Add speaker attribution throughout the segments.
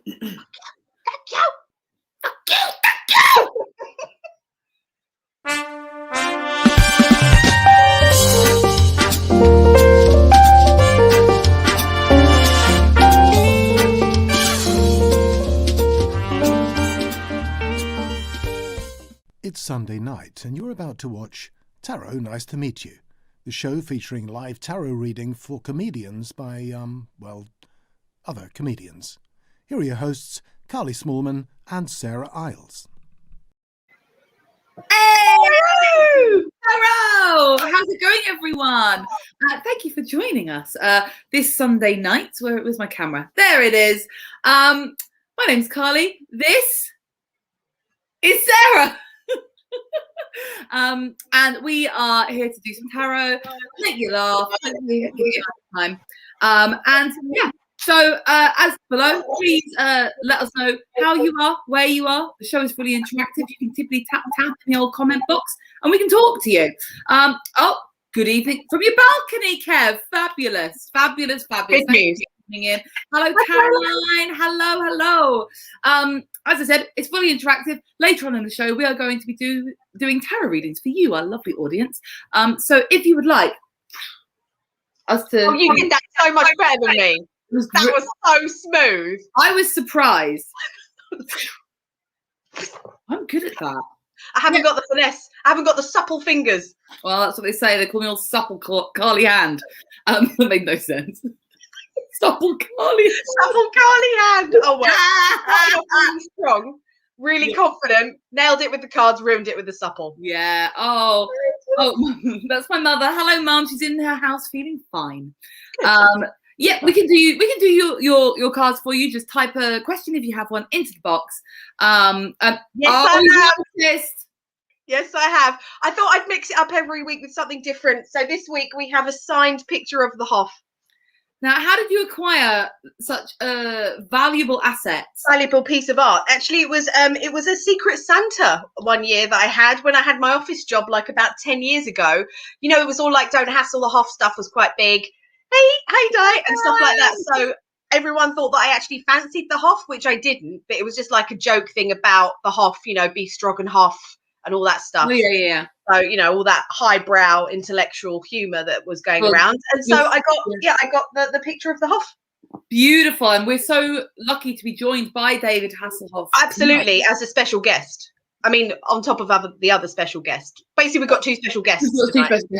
Speaker 1: It's Sunday night and you're about to watch Tarot Nice to Meet You, the show featuring live tarot reading for comedians by, other comedians. Here are your hosts, Carly Smallman and Sarah Isles.
Speaker 2: Hello! Hello! How's it going, everyone? Thank you for joining us this Sunday night. Where's my camera? There it is. My name's Carly. This is Sarah. And we are here to do some tarot, make you laugh, give you a time. And yeah, so as below, please let us know how you are, where you are. The show is fully interactive. You can typically tap in the old comment box and we can talk to you. Oh, good evening from your balcony, Kev. Fabulous. Good news. In. Hello, Caroline. Hello. As I said, it's fully interactive. Later on in the show, we are going to be doing tarot readings for you, our lovely audience. So if you would like us to...
Speaker 3: Oh, you did that so much better than me. That was so smooth.
Speaker 2: I was surprised. I'm good at that.
Speaker 3: I haven't got the finesse. I haven't got the supple fingers.
Speaker 2: Well, that's what they say. They call me all supple Carly hand. That made no sense. Supple Carly
Speaker 3: hand. Oh, wow. Really strong, really confident. Nailed it with the cards, ruined it with the supple.
Speaker 2: Yeah. Oh, that's my mother. Hello, Mum. She's in her house feeling fine. Yeah, we can do your cards for you. Just type a question if you have one into the box.
Speaker 3: Yes, I have. I thought I'd mix it up every week with something different. So this week we have a signed picture of the Hoff.
Speaker 2: Now, how did you acquire such a valuable asset?
Speaker 3: Valuable piece of art. Actually, it was a Secret Santa one year that I had when I had my office job, like about 10 years ago. You know, it was all like "Don't hassle the Hoff" stuff was quite big. Hey, Di, and stuff like that. So everyone thought that I actually fancied the Hoff, which I didn't. But it was just like a joke thing about the Hoff, you know, be Stroggen Hoff and all that stuff.
Speaker 2: Oh, yeah.
Speaker 3: So, you know, all that highbrow intellectual humor that was going around. And so I got the picture of the Hoff.
Speaker 2: Beautiful. And we're so lucky to be joined by David Hasselhoff.
Speaker 3: Absolutely, as a special guest. I mean, on top of the other special guest. Basically, we've got two special guests.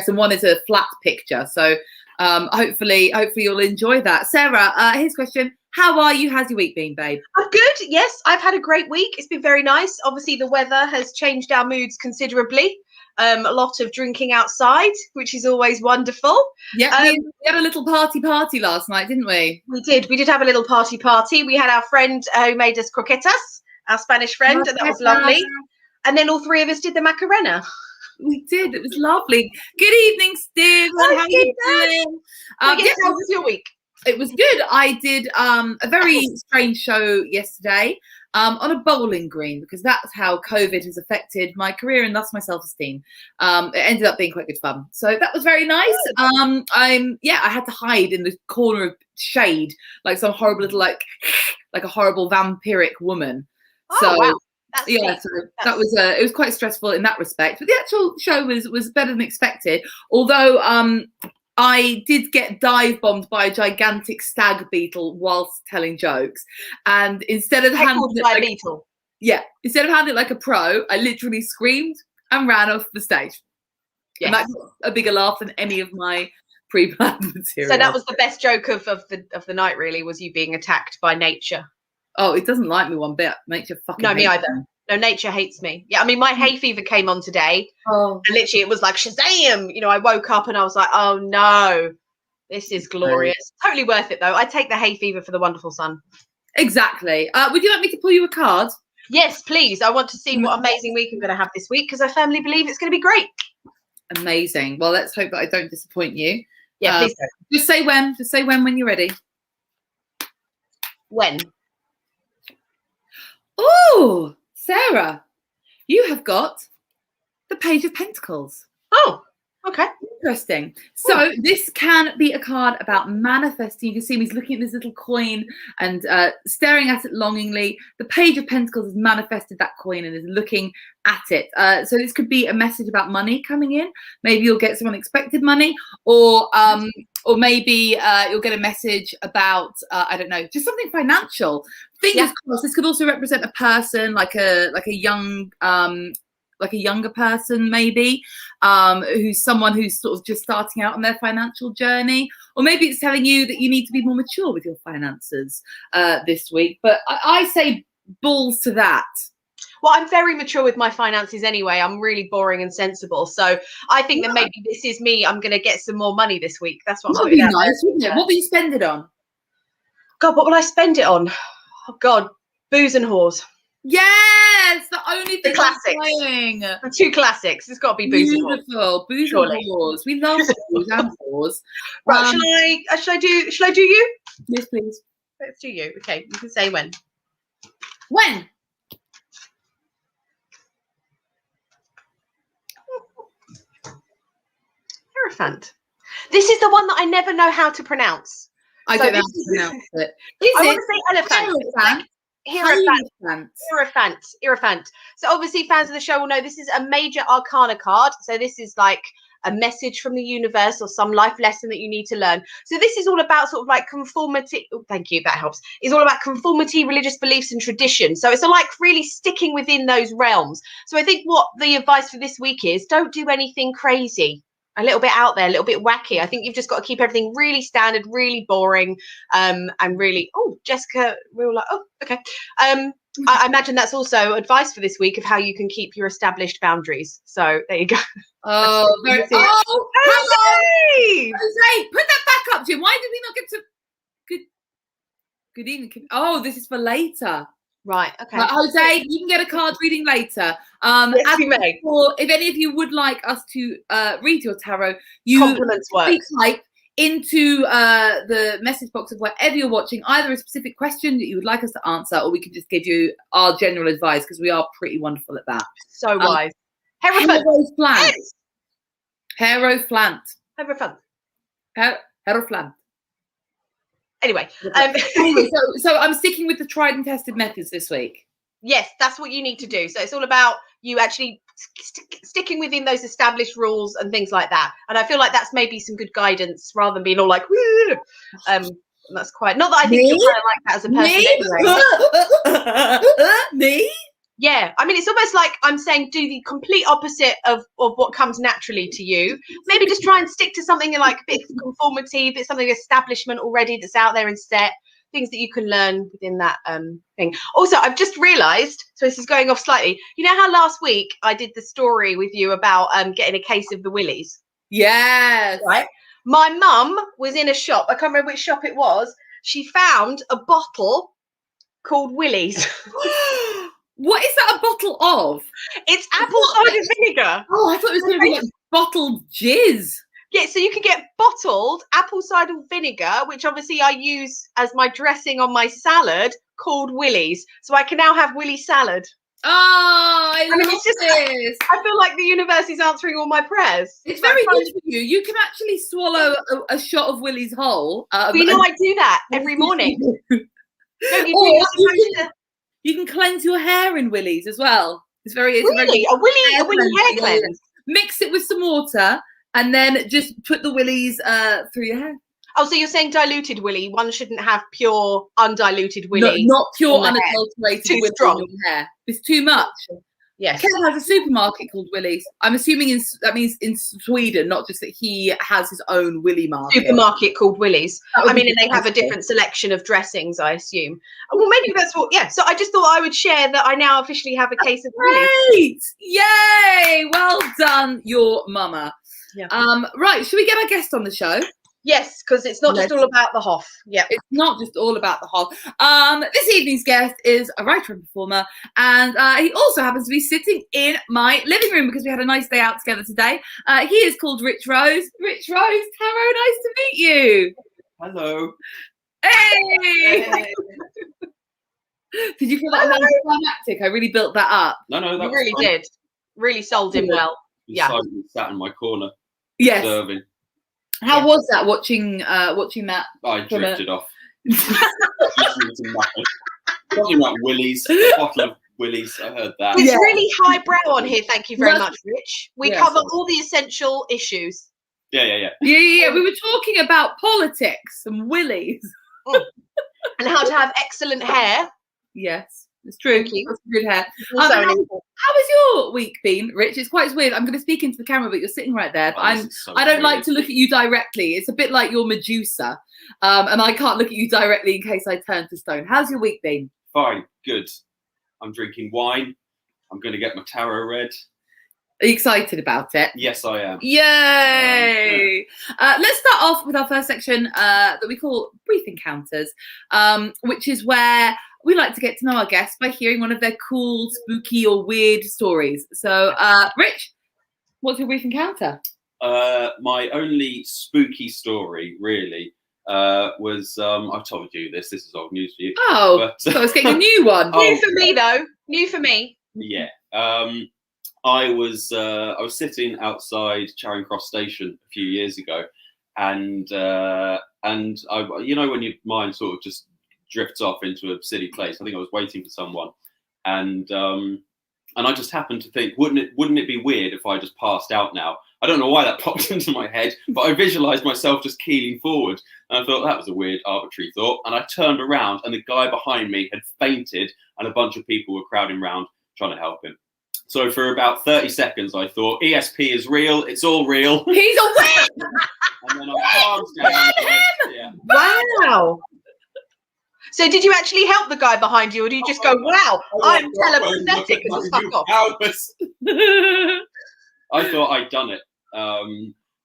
Speaker 2: And one is a flat picture. So hopefully you'll enjoy that. Sarah, here's a question. How are you? How's your week been, babe?
Speaker 3: I'm good. Yes, I've had a great week. It's been very nice. Obviously, the weather has changed our moods considerably. A lot of drinking outside, which is always wonderful.
Speaker 2: Yeah, we had a little party last night, didn't we?
Speaker 3: We did have a little party. We had our friend who made us croquetas, our Spanish friend, and that was lovely. And then all three of us did the Macarena.
Speaker 2: We did. It was lovely. Good evening, Steve. How are you doing?
Speaker 3: How was your week?
Speaker 2: It was good. I did a very strange show yesterday on a bowling green because that's how COVID has affected my career and thus my self-esteem. It ended up being quite good fun. So that was very nice. I had to hide in the corner of shade like some horrible little like a horrible vampiric woman.
Speaker 3: Wow.
Speaker 2: That was it was quite stressful in that respect. But the actual show was better than expected. Although I did get dive bombed by a gigantic stag beetle whilst telling jokes, and instead of handling it like a pro, I literally screamed and ran off the stage. Yes. And that got a bigger laugh than any of my pre-planned material.
Speaker 3: So that was the best joke of the night. Really, was you being attacked by nature.
Speaker 2: Oh, it doesn't like me one bit. Nature fucking
Speaker 3: no, me either.
Speaker 2: Me.
Speaker 3: No, nature hates me. Yeah, I mean, my hay fever came on today. Oh. And literally, it was like Shazam. You know, I woke up and I was like, oh no, this is glorious. Totally worth it, though. I take the hay fever for the wonderful sun.
Speaker 2: Exactly. Would you like me to pull you a card?
Speaker 3: Yes, please. I want to see what amazing week I'm going to have this week because I firmly believe it's going to be great.
Speaker 2: Amazing. Well, let's hope that I don't disappoint you.
Speaker 3: Yeah, please don't.
Speaker 2: Just say when. Just say when you're ready.
Speaker 3: When?
Speaker 2: Oh, Sarah, you have got the Page of Pentacles.
Speaker 3: Oh, okay.
Speaker 2: Interesting. So this can be a card about manifesting. You can see him, he's looking at this little coin and staring at it longingly. The Page of Pentacles has manifested that coin and is looking at it. So this could be a message about money coming in. Maybe you'll get some unexpected money, or maybe you'll get a message about I don't know, just something financial. Fingers crossed. This could also represent a person, like a young like a younger person, maybe, who's someone who's sort of just starting out on their financial journey, or maybe it's telling you that you need to be more mature with your finances this week. But I say balls to that.
Speaker 3: Well, I'm very mature with my finances anyway. I'm really boring and sensible. So I think that maybe this is me. I'm going to get some more money this week. That's what I'm
Speaker 2: That'd be nice, wouldn't it? What will you spend it on?
Speaker 3: God, what will I spend it on? Oh, God, booze and whores.
Speaker 2: Yes, the only thing
Speaker 3: The classics. The two classics. It's got to be booze and whores.
Speaker 2: Beautiful, booze and whores. We love booze and whores.
Speaker 3: Right, shall I do you?
Speaker 2: Yes, please.
Speaker 3: Let's do you. Okay, you can say when.
Speaker 2: When?
Speaker 3: Hierophant. This is the one that I never know how to pronounce.
Speaker 2: I don't know how to pronounce it.
Speaker 3: I want to say elephant. Hierophant. So obviously fans of the show will know this is a major arcana card. So this is like a message from the universe or some life lesson that you need to learn. So this is all about sort of like conformity. Oh, thank you. That helps. It's all about conformity, religious beliefs and tradition. So it's like really sticking within those realms. So I think what the advice for this week is, don't do anything crazy. A little bit out there, a little bit wacky. I think you've just got to keep everything really standard, really boring, and really. Oh, Jessica, we were like, oh, okay. I imagine that's also advice for this week of how you can keep your established boundaries. So there you go.
Speaker 2: Oh, very. Oh,
Speaker 3: Jose!
Speaker 2: Jose, put that back up, Jim. Why did we not get to? Good evening. Oh, this is for later.
Speaker 3: Right. Okay.
Speaker 2: Jose, you can get a card reading later.
Speaker 3: Yes, you may.
Speaker 2: If any of you would like us to read your tarot, you
Speaker 3: compliments work.
Speaker 2: Type into the message box of wherever you're watching either a specific question that you would like us to answer, or we can just give you our general advice because we are pretty wonderful at that.
Speaker 3: So wise.
Speaker 2: Hierophant. Hierophant. Hierophant.
Speaker 3: Anyway,
Speaker 2: so I'm sticking with the tried and tested methods this week.
Speaker 3: Yes, that's what you need to do. So it's all about you actually sticking within those established rules and things like that. And I feel like that's maybe some good guidance rather than being all like, woo. That's quite, not that I think you're kind of like that as a person anyway.
Speaker 2: Me?
Speaker 3: Yeah, I mean, it's almost like I'm saying do the complete opposite of what comes naturally to you. Maybe just try and stick to something like a bit of conformity, a bit something establishment already that's out there and set, things that you can learn within that thing. Also, I've just realised, so this is going off slightly, you know how last week I did the story with you about getting a case of the Willies?
Speaker 2: Yes.
Speaker 3: Right? My mum was in a shop, I can't remember which shop it was, she found a bottle called Willies.
Speaker 2: What is that a bottle of?
Speaker 3: It's apple cider vinegar.
Speaker 2: Oh, I thought it was going to be like bottled jizz.
Speaker 3: Yeah, so you can get bottled apple cider vinegar, which obviously I use as my dressing on my salad, called Willies. So I can now have Willy salad.
Speaker 2: Oh, I love
Speaker 3: it's just,
Speaker 2: this.
Speaker 3: I feel like the universe is answering all my prayers.
Speaker 2: It's very good for you. You can actually swallow a shot of Willy's whole.
Speaker 3: You know, I do that every morning. Don't
Speaker 2: you can cleanse your hair in Willies as well. It's a Willy
Speaker 3: hair cleanse.
Speaker 2: Mix it with some water and then just put the Willies through your hair.
Speaker 3: Oh, so you're saying diluted Willy? One shouldn't have pure undiluted Willy.
Speaker 2: Not pure unadulterated Willy
Speaker 3: strong.
Speaker 2: in your hair. It's too much.
Speaker 3: Yes.
Speaker 2: Ken has a supermarket called Willy's. I'm assuming that means in Sweden, not just that he has his own Willy market.
Speaker 3: Supermarket called Willy's. I mean, and they have a different selection of dressings, I assume. Well, maybe that's what. Yeah. So I just thought I would share that I now officially have a case of Willy's.
Speaker 2: Great! Yay! Well done, your mama.
Speaker 3: Yeah.
Speaker 2: Right. Should we get our guest on the show?
Speaker 3: Yes, because it's not just all about the Hoff. Yeah,
Speaker 2: it's not just all about the Hoff. This evening's guest is a writer and performer, and he also happens to be sitting in my living room because we had a nice day out together today. He is called Rich Rose. Rich Rose, Taro, nice to meet you.
Speaker 4: Hello.
Speaker 2: Hey. Did you feel that was climactic? I really built that up.
Speaker 4: No,
Speaker 3: you really did. Really sold him well.
Speaker 4: Yeah. Sat in my corner.
Speaker 2: Yes.
Speaker 4: observing.
Speaker 2: How was that watching that?
Speaker 4: I
Speaker 2: From
Speaker 4: drifted off. Listening to nothing. Talking about Willies, a bottle of Willies. I heard that.
Speaker 3: It's
Speaker 2: Yeah.
Speaker 3: really highbrow on here. Thank you very
Speaker 2: Well,
Speaker 3: much, Rich. We
Speaker 2: yeah.
Speaker 3: cover all the essential issues.
Speaker 4: Yeah.
Speaker 2: Yeah. We were talking about politics and willies.
Speaker 3: And how to have excellent hair.
Speaker 2: Yes, it's true.
Speaker 3: Thank you.
Speaker 2: That's good hair.
Speaker 3: Also
Speaker 2: how,
Speaker 3: an
Speaker 2: how
Speaker 3: important-
Speaker 2: has your week been, Rich? It's quite weird. I'm going to speak into the camera, but you're sitting right there. But
Speaker 4: Oh, this is so
Speaker 2: I don't like
Speaker 4: weird.
Speaker 2: to look at you directly. It's a bit like you're Medusa, and I can't look at you directly in case I turn to stone. How's your week been?
Speaker 4: Fine, good. I'm drinking wine. I'm going to get my tarot read.
Speaker 2: Are you excited about it?
Speaker 4: Yes, I am.
Speaker 2: Yay! Let's start off with our first section that we call Brief Encounters, which is where we like to get to know our guests by hearing one of their cool, spooky, or weird stories. So, Rich, what's your brief encounter?
Speaker 4: My only spooky story, really, was I've told you this. This is old news for you.
Speaker 2: Oh,
Speaker 4: But,
Speaker 2: so I was getting a new one.
Speaker 4: Oh.
Speaker 3: New for me, though. New for me.
Speaker 4: Yeah. I was sitting outside Charing Cross Station a few years ago, and I, you know, when your mind sort of just drifts off into a silly place. I think I was waiting for someone, and I just happened to think, wouldn't it be weird if I just passed out now? I don't know why that popped into my head, but I visualized myself just keeling forward, and I thought that was a weird, arbitrary thought. And I turned around, and the guy behind me had fainted, and a bunch of people were crowding around trying to help him. So for about 30 seconds, I thought, ESP is real. It's all real.
Speaker 2: He's a witch!
Speaker 4: And then I calmed down. Yeah.
Speaker 3: Wow. So did you actually help the guy behind you, or do you just go, wow, I'm telepathetic and just fuck off?
Speaker 4: I thought I'd done it.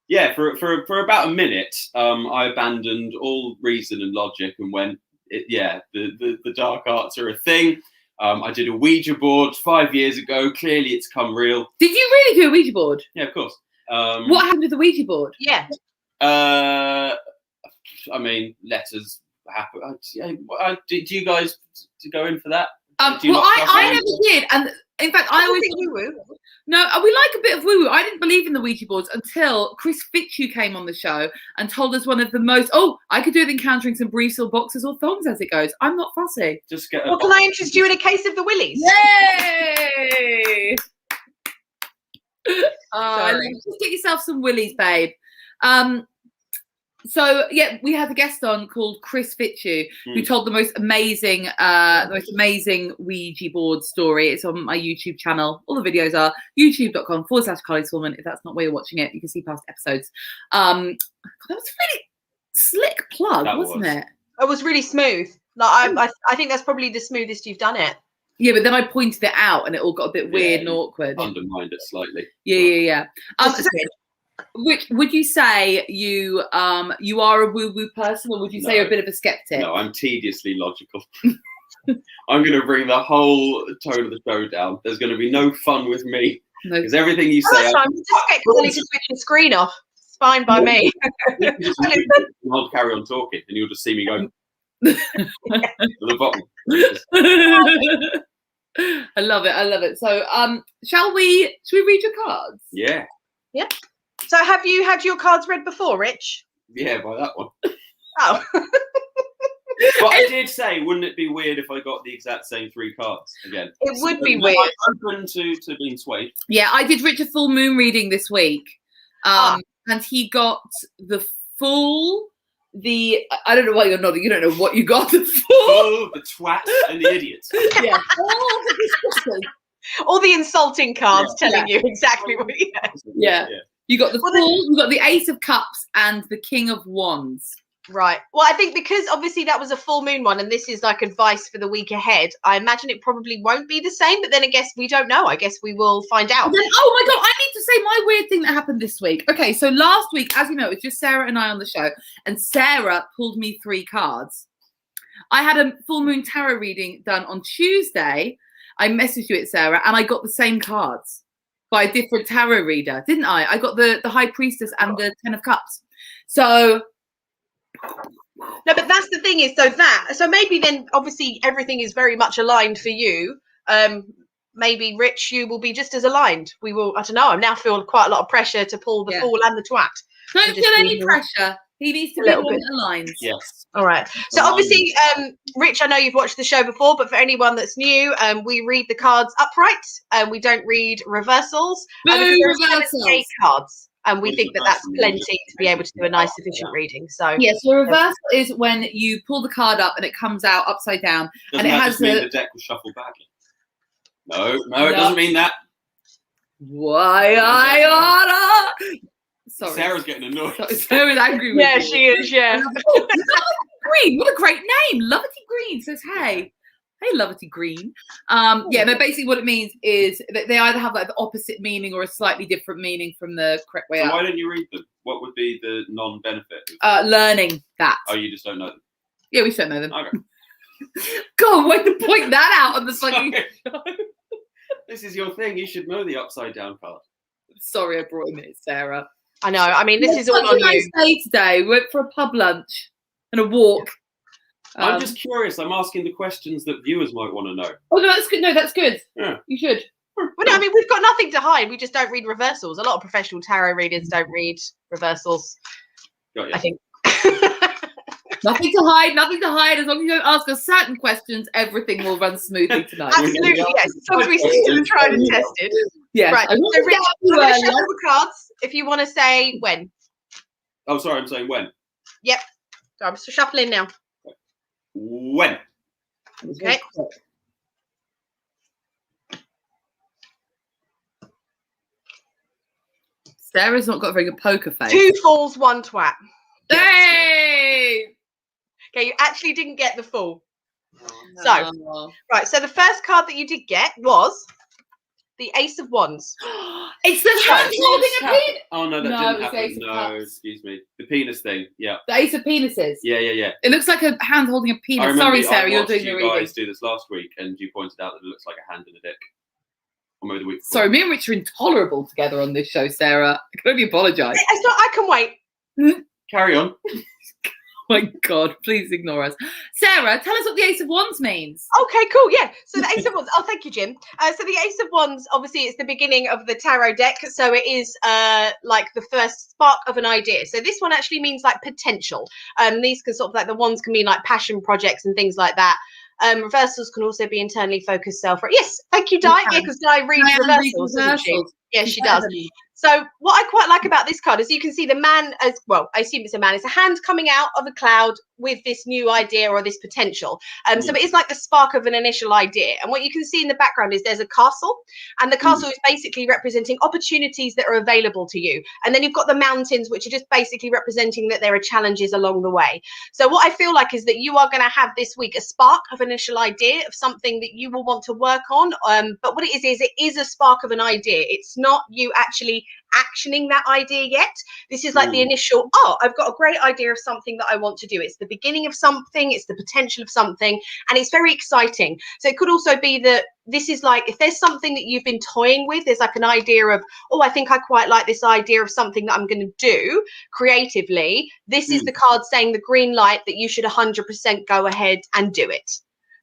Speaker 4: Yeah, for about a minute, I abandoned all reason and logic and went, the dark arts are a thing. I did a Ouija board 5 years ago. Clearly, it's come real.
Speaker 2: Did you really do a Ouija board?
Speaker 4: Yeah, of course.
Speaker 2: What happened with the Ouija board?
Speaker 3: Yeah.
Speaker 4: I mean, letters happen. Do you guys go in for that? Do you
Speaker 2: Well,
Speaker 4: not trust
Speaker 2: I
Speaker 4: me?
Speaker 2: never did, and in fact, I always
Speaker 3: think you will.
Speaker 2: no. We like a bit of woo woo. I didn't believe in the Ouija boards until Chris Fitchu came on the show and told us one of the most. Oh, I could do with encountering some briefs or boxers or thongs as it goes. I'm not fussy.
Speaker 4: Just get.
Speaker 3: Well, can I interest you in a case of the Willies?
Speaker 2: Yay! I love it. Just get yourself some willies, babe. So yeah, we had a guest on called Chris Fitchu, who told the most amazing Ouija board story. It's on my YouTube channel. All the videos are youtube.com/Carly Swillman. If that's not where you're watching it, you can see past episodes. That was a really slick plug, wasn't it?
Speaker 3: It was really smooth. Like I think that's probably the smoothest you've done it.
Speaker 2: Yeah, but then I pointed it out and it all got a bit weird and
Speaker 4: you
Speaker 2: awkward.
Speaker 4: undermined it slightly.
Speaker 2: Yeah.
Speaker 3: Just a bit.
Speaker 2: Which would you say you are a woo woo person, or would you say you're a bit of a skeptic?
Speaker 4: No, I'm tediously logical. I'm going to bring the whole tone of the show down. There's going to be no fun with me
Speaker 2: No.
Speaker 4: because everything you
Speaker 3: Oh,
Speaker 4: say.
Speaker 3: that's fine. We'll just get Carly to switch the screen off. It's fine by me.
Speaker 4: I'll carry on talking, and you'll just see me go to the bottom.
Speaker 2: I love it. So, should we read your cards?
Speaker 4: Yeah,
Speaker 3: So have you had your cards read before, Rich?
Speaker 4: yeah, by that one.
Speaker 3: Oh.
Speaker 4: But I did say, wouldn't it be weird if I got the exact same 3 cards again?
Speaker 3: It would be
Speaker 4: I'm
Speaker 3: weird.
Speaker 4: open to being swayed.
Speaker 2: Yeah, I did Richard full moon reading this week, and he got the full. I don't know why you're nodding. You don't know what you got. The full.
Speaker 4: Oh, the twat and the idiot.
Speaker 2: Yeah.
Speaker 3: All the insulting cards telling you exactly what you have.
Speaker 2: Yeah. You got the
Speaker 3: Well,
Speaker 2: full. You got the Ace of Cups and the King of Wands.
Speaker 3: Right. Well, I think because obviously that was a full moon one and this is like advice for the week ahead, I imagine it probably won't be the same, but then I guess we don't know. I guess we will find out.
Speaker 2: And then, oh my God, I need to say my weird thing that happened this week. Okay, so last week, as you know, it was just Sarah and I on the show, and Sarah pulled me 3 cards. I had a full moon tarot reading done on Tuesday. I messaged you, Sarah, and I got the same cards by a different tarot reader, didn't I? I got the High Priestess and the 10 of Cups. So...
Speaker 3: No, but that's the thing is, so maybe then obviously everything is very much aligned for you. maybe Rich, you will be just as aligned. We will. I don't know. I now feel quite a lot of pressure to pull the fool and the twat.
Speaker 2: Don't feel any pressure. He needs to be one that aligns.
Speaker 4: Yes.
Speaker 3: All right. So obviously, Rich, I know you've watched the show before, but for anyone that's new, we read the cards upright, and we don't read reversals.
Speaker 2: Reversals.
Speaker 3: 8 cards, and we think that that's plenty to be able to do a nice, efficient reading. So
Speaker 2: yes, the reversal is when you pull the card up and it comes out upside down,
Speaker 4: Doesn't
Speaker 2: and it
Speaker 4: that
Speaker 2: has
Speaker 4: just mean the deck was shuffled badly? No, it doesn't mean that.
Speaker 2: Why I oughta. Sorry.
Speaker 4: Sarah's getting annoyed.
Speaker 2: Sarah's angry with me.
Speaker 3: she is. Yeah.
Speaker 2: Green, what a great name. Lovety Green says, hey, Lovety Green. Yeah, but basically what it means is that they either have like the opposite meaning or a slightly different meaning from the correct way
Speaker 4: So
Speaker 2: up.
Speaker 4: why don't you read them? What would be the non-benefit?
Speaker 2: Learning that.
Speaker 4: Oh, you just don't know them?
Speaker 2: Yeah, we just don't know them.
Speaker 4: Okay.
Speaker 2: God, way to point that out on the fucking show.
Speaker 4: This is your thing. You should know the upside down card.
Speaker 2: Sorry I brought him in, Sarah.
Speaker 3: I know. I mean, this is all
Speaker 2: Such
Speaker 3: on
Speaker 2: a nice
Speaker 3: you.
Speaker 2: day today. We went for a pub lunch and a walk.
Speaker 4: I'm just curious. I'm asking the questions that viewers might want to know.
Speaker 2: Oh no, that's good. No, that's good.
Speaker 4: Yeah.
Speaker 2: You should.
Speaker 3: Well, no, I mean, we've got nothing to hide. We just don't read reversals. A lot of professional tarot readers don't read reversals.
Speaker 4: Got you.
Speaker 3: I think.
Speaker 2: Nothing to hide. Nothing to hide. As long as you don't ask us certain questions, everything will run smoothly tonight.
Speaker 3: Absolutely, yes. As long as we stick to the tried and tested.
Speaker 2: Yes.
Speaker 3: Right.
Speaker 2: I want
Speaker 3: So,
Speaker 2: to
Speaker 3: Rich,
Speaker 2: get
Speaker 3: I'm
Speaker 2: you
Speaker 3: going to
Speaker 2: earlier.
Speaker 3: shuffle the cards. If you want to say when.
Speaker 4: Oh, sorry. I'm saying when.
Speaker 3: So I'm shuffling now.
Speaker 4: When.
Speaker 3: Okay.
Speaker 2: Sarah's not got a very good poker face.
Speaker 3: 2 fools, 1 twat.
Speaker 2: Hey!
Speaker 3: Okay, you actually didn't get the fool. So, right. So the first card that you did get was the Ace of Wands.
Speaker 2: It's the hand holding a penis.
Speaker 4: Oh no, that
Speaker 2: No,
Speaker 4: didn't
Speaker 2: it's the Ace
Speaker 4: happen.
Speaker 2: of
Speaker 4: No,
Speaker 2: Cups.
Speaker 4: excuse me. The penis thing. Yeah.
Speaker 2: The Ace of Penises.
Speaker 4: Yeah.
Speaker 2: It looks like a hand holding a
Speaker 4: I
Speaker 2: penis.
Speaker 4: remember
Speaker 2: Sorry, Sarah, you're
Speaker 4: watched
Speaker 2: doing the
Speaker 4: you
Speaker 2: reading.
Speaker 4: guys do this last week, and you pointed out that it looks like a hand in a dick. Or maybe the week before.
Speaker 2: Sorry, me and Rich are intolerable together on this show, Sarah. I can only apologise.
Speaker 3: It's not. I can wait.
Speaker 4: Carry on.
Speaker 2: Oh my God, please ignore us. Sarah, tell us what the Ace of Wands means.
Speaker 3: Okay, cool. Yeah. So the Ace of Wands. Oh, thank you, Jim. So the Ace of Wands, obviously, it's the beginning of the tarot deck. So it is like the first spark of an idea. So this one actually means like potential. These can sort of like the wands can mean like passion projects and things like that. Reversals can also be internally focused self. Yes, thank you, Di. Yeah, because Di reads reversals, doesn't she? Yeah, she does. So what I quite like about this card is you can see the man as well. I assume it's a man. It's a hand coming out of a cloud with this new idea or this potential. So it is like the spark of an initial idea. And what you can see in the background is there's a castle, and the castle is basically representing opportunities that are available to you. And then you've got the mountains, which are just basically representing that there are challenges along the way. So what I feel like is that you are going to have this week a spark of initial idea of something that you will want to work on. But what it is a spark of an idea. It's not you actually actioning that idea yet. This is like the initial, I've got a great idea of something that I want to do. It's the beginning of something, it's the potential of something, and it's very exciting. So it could also be that this is like, if there's something that you've been toying with, there's like an idea of, I think I quite like this idea of something that I'm going to do creatively. This is the card saying the green light that you should 100% go ahead and do it.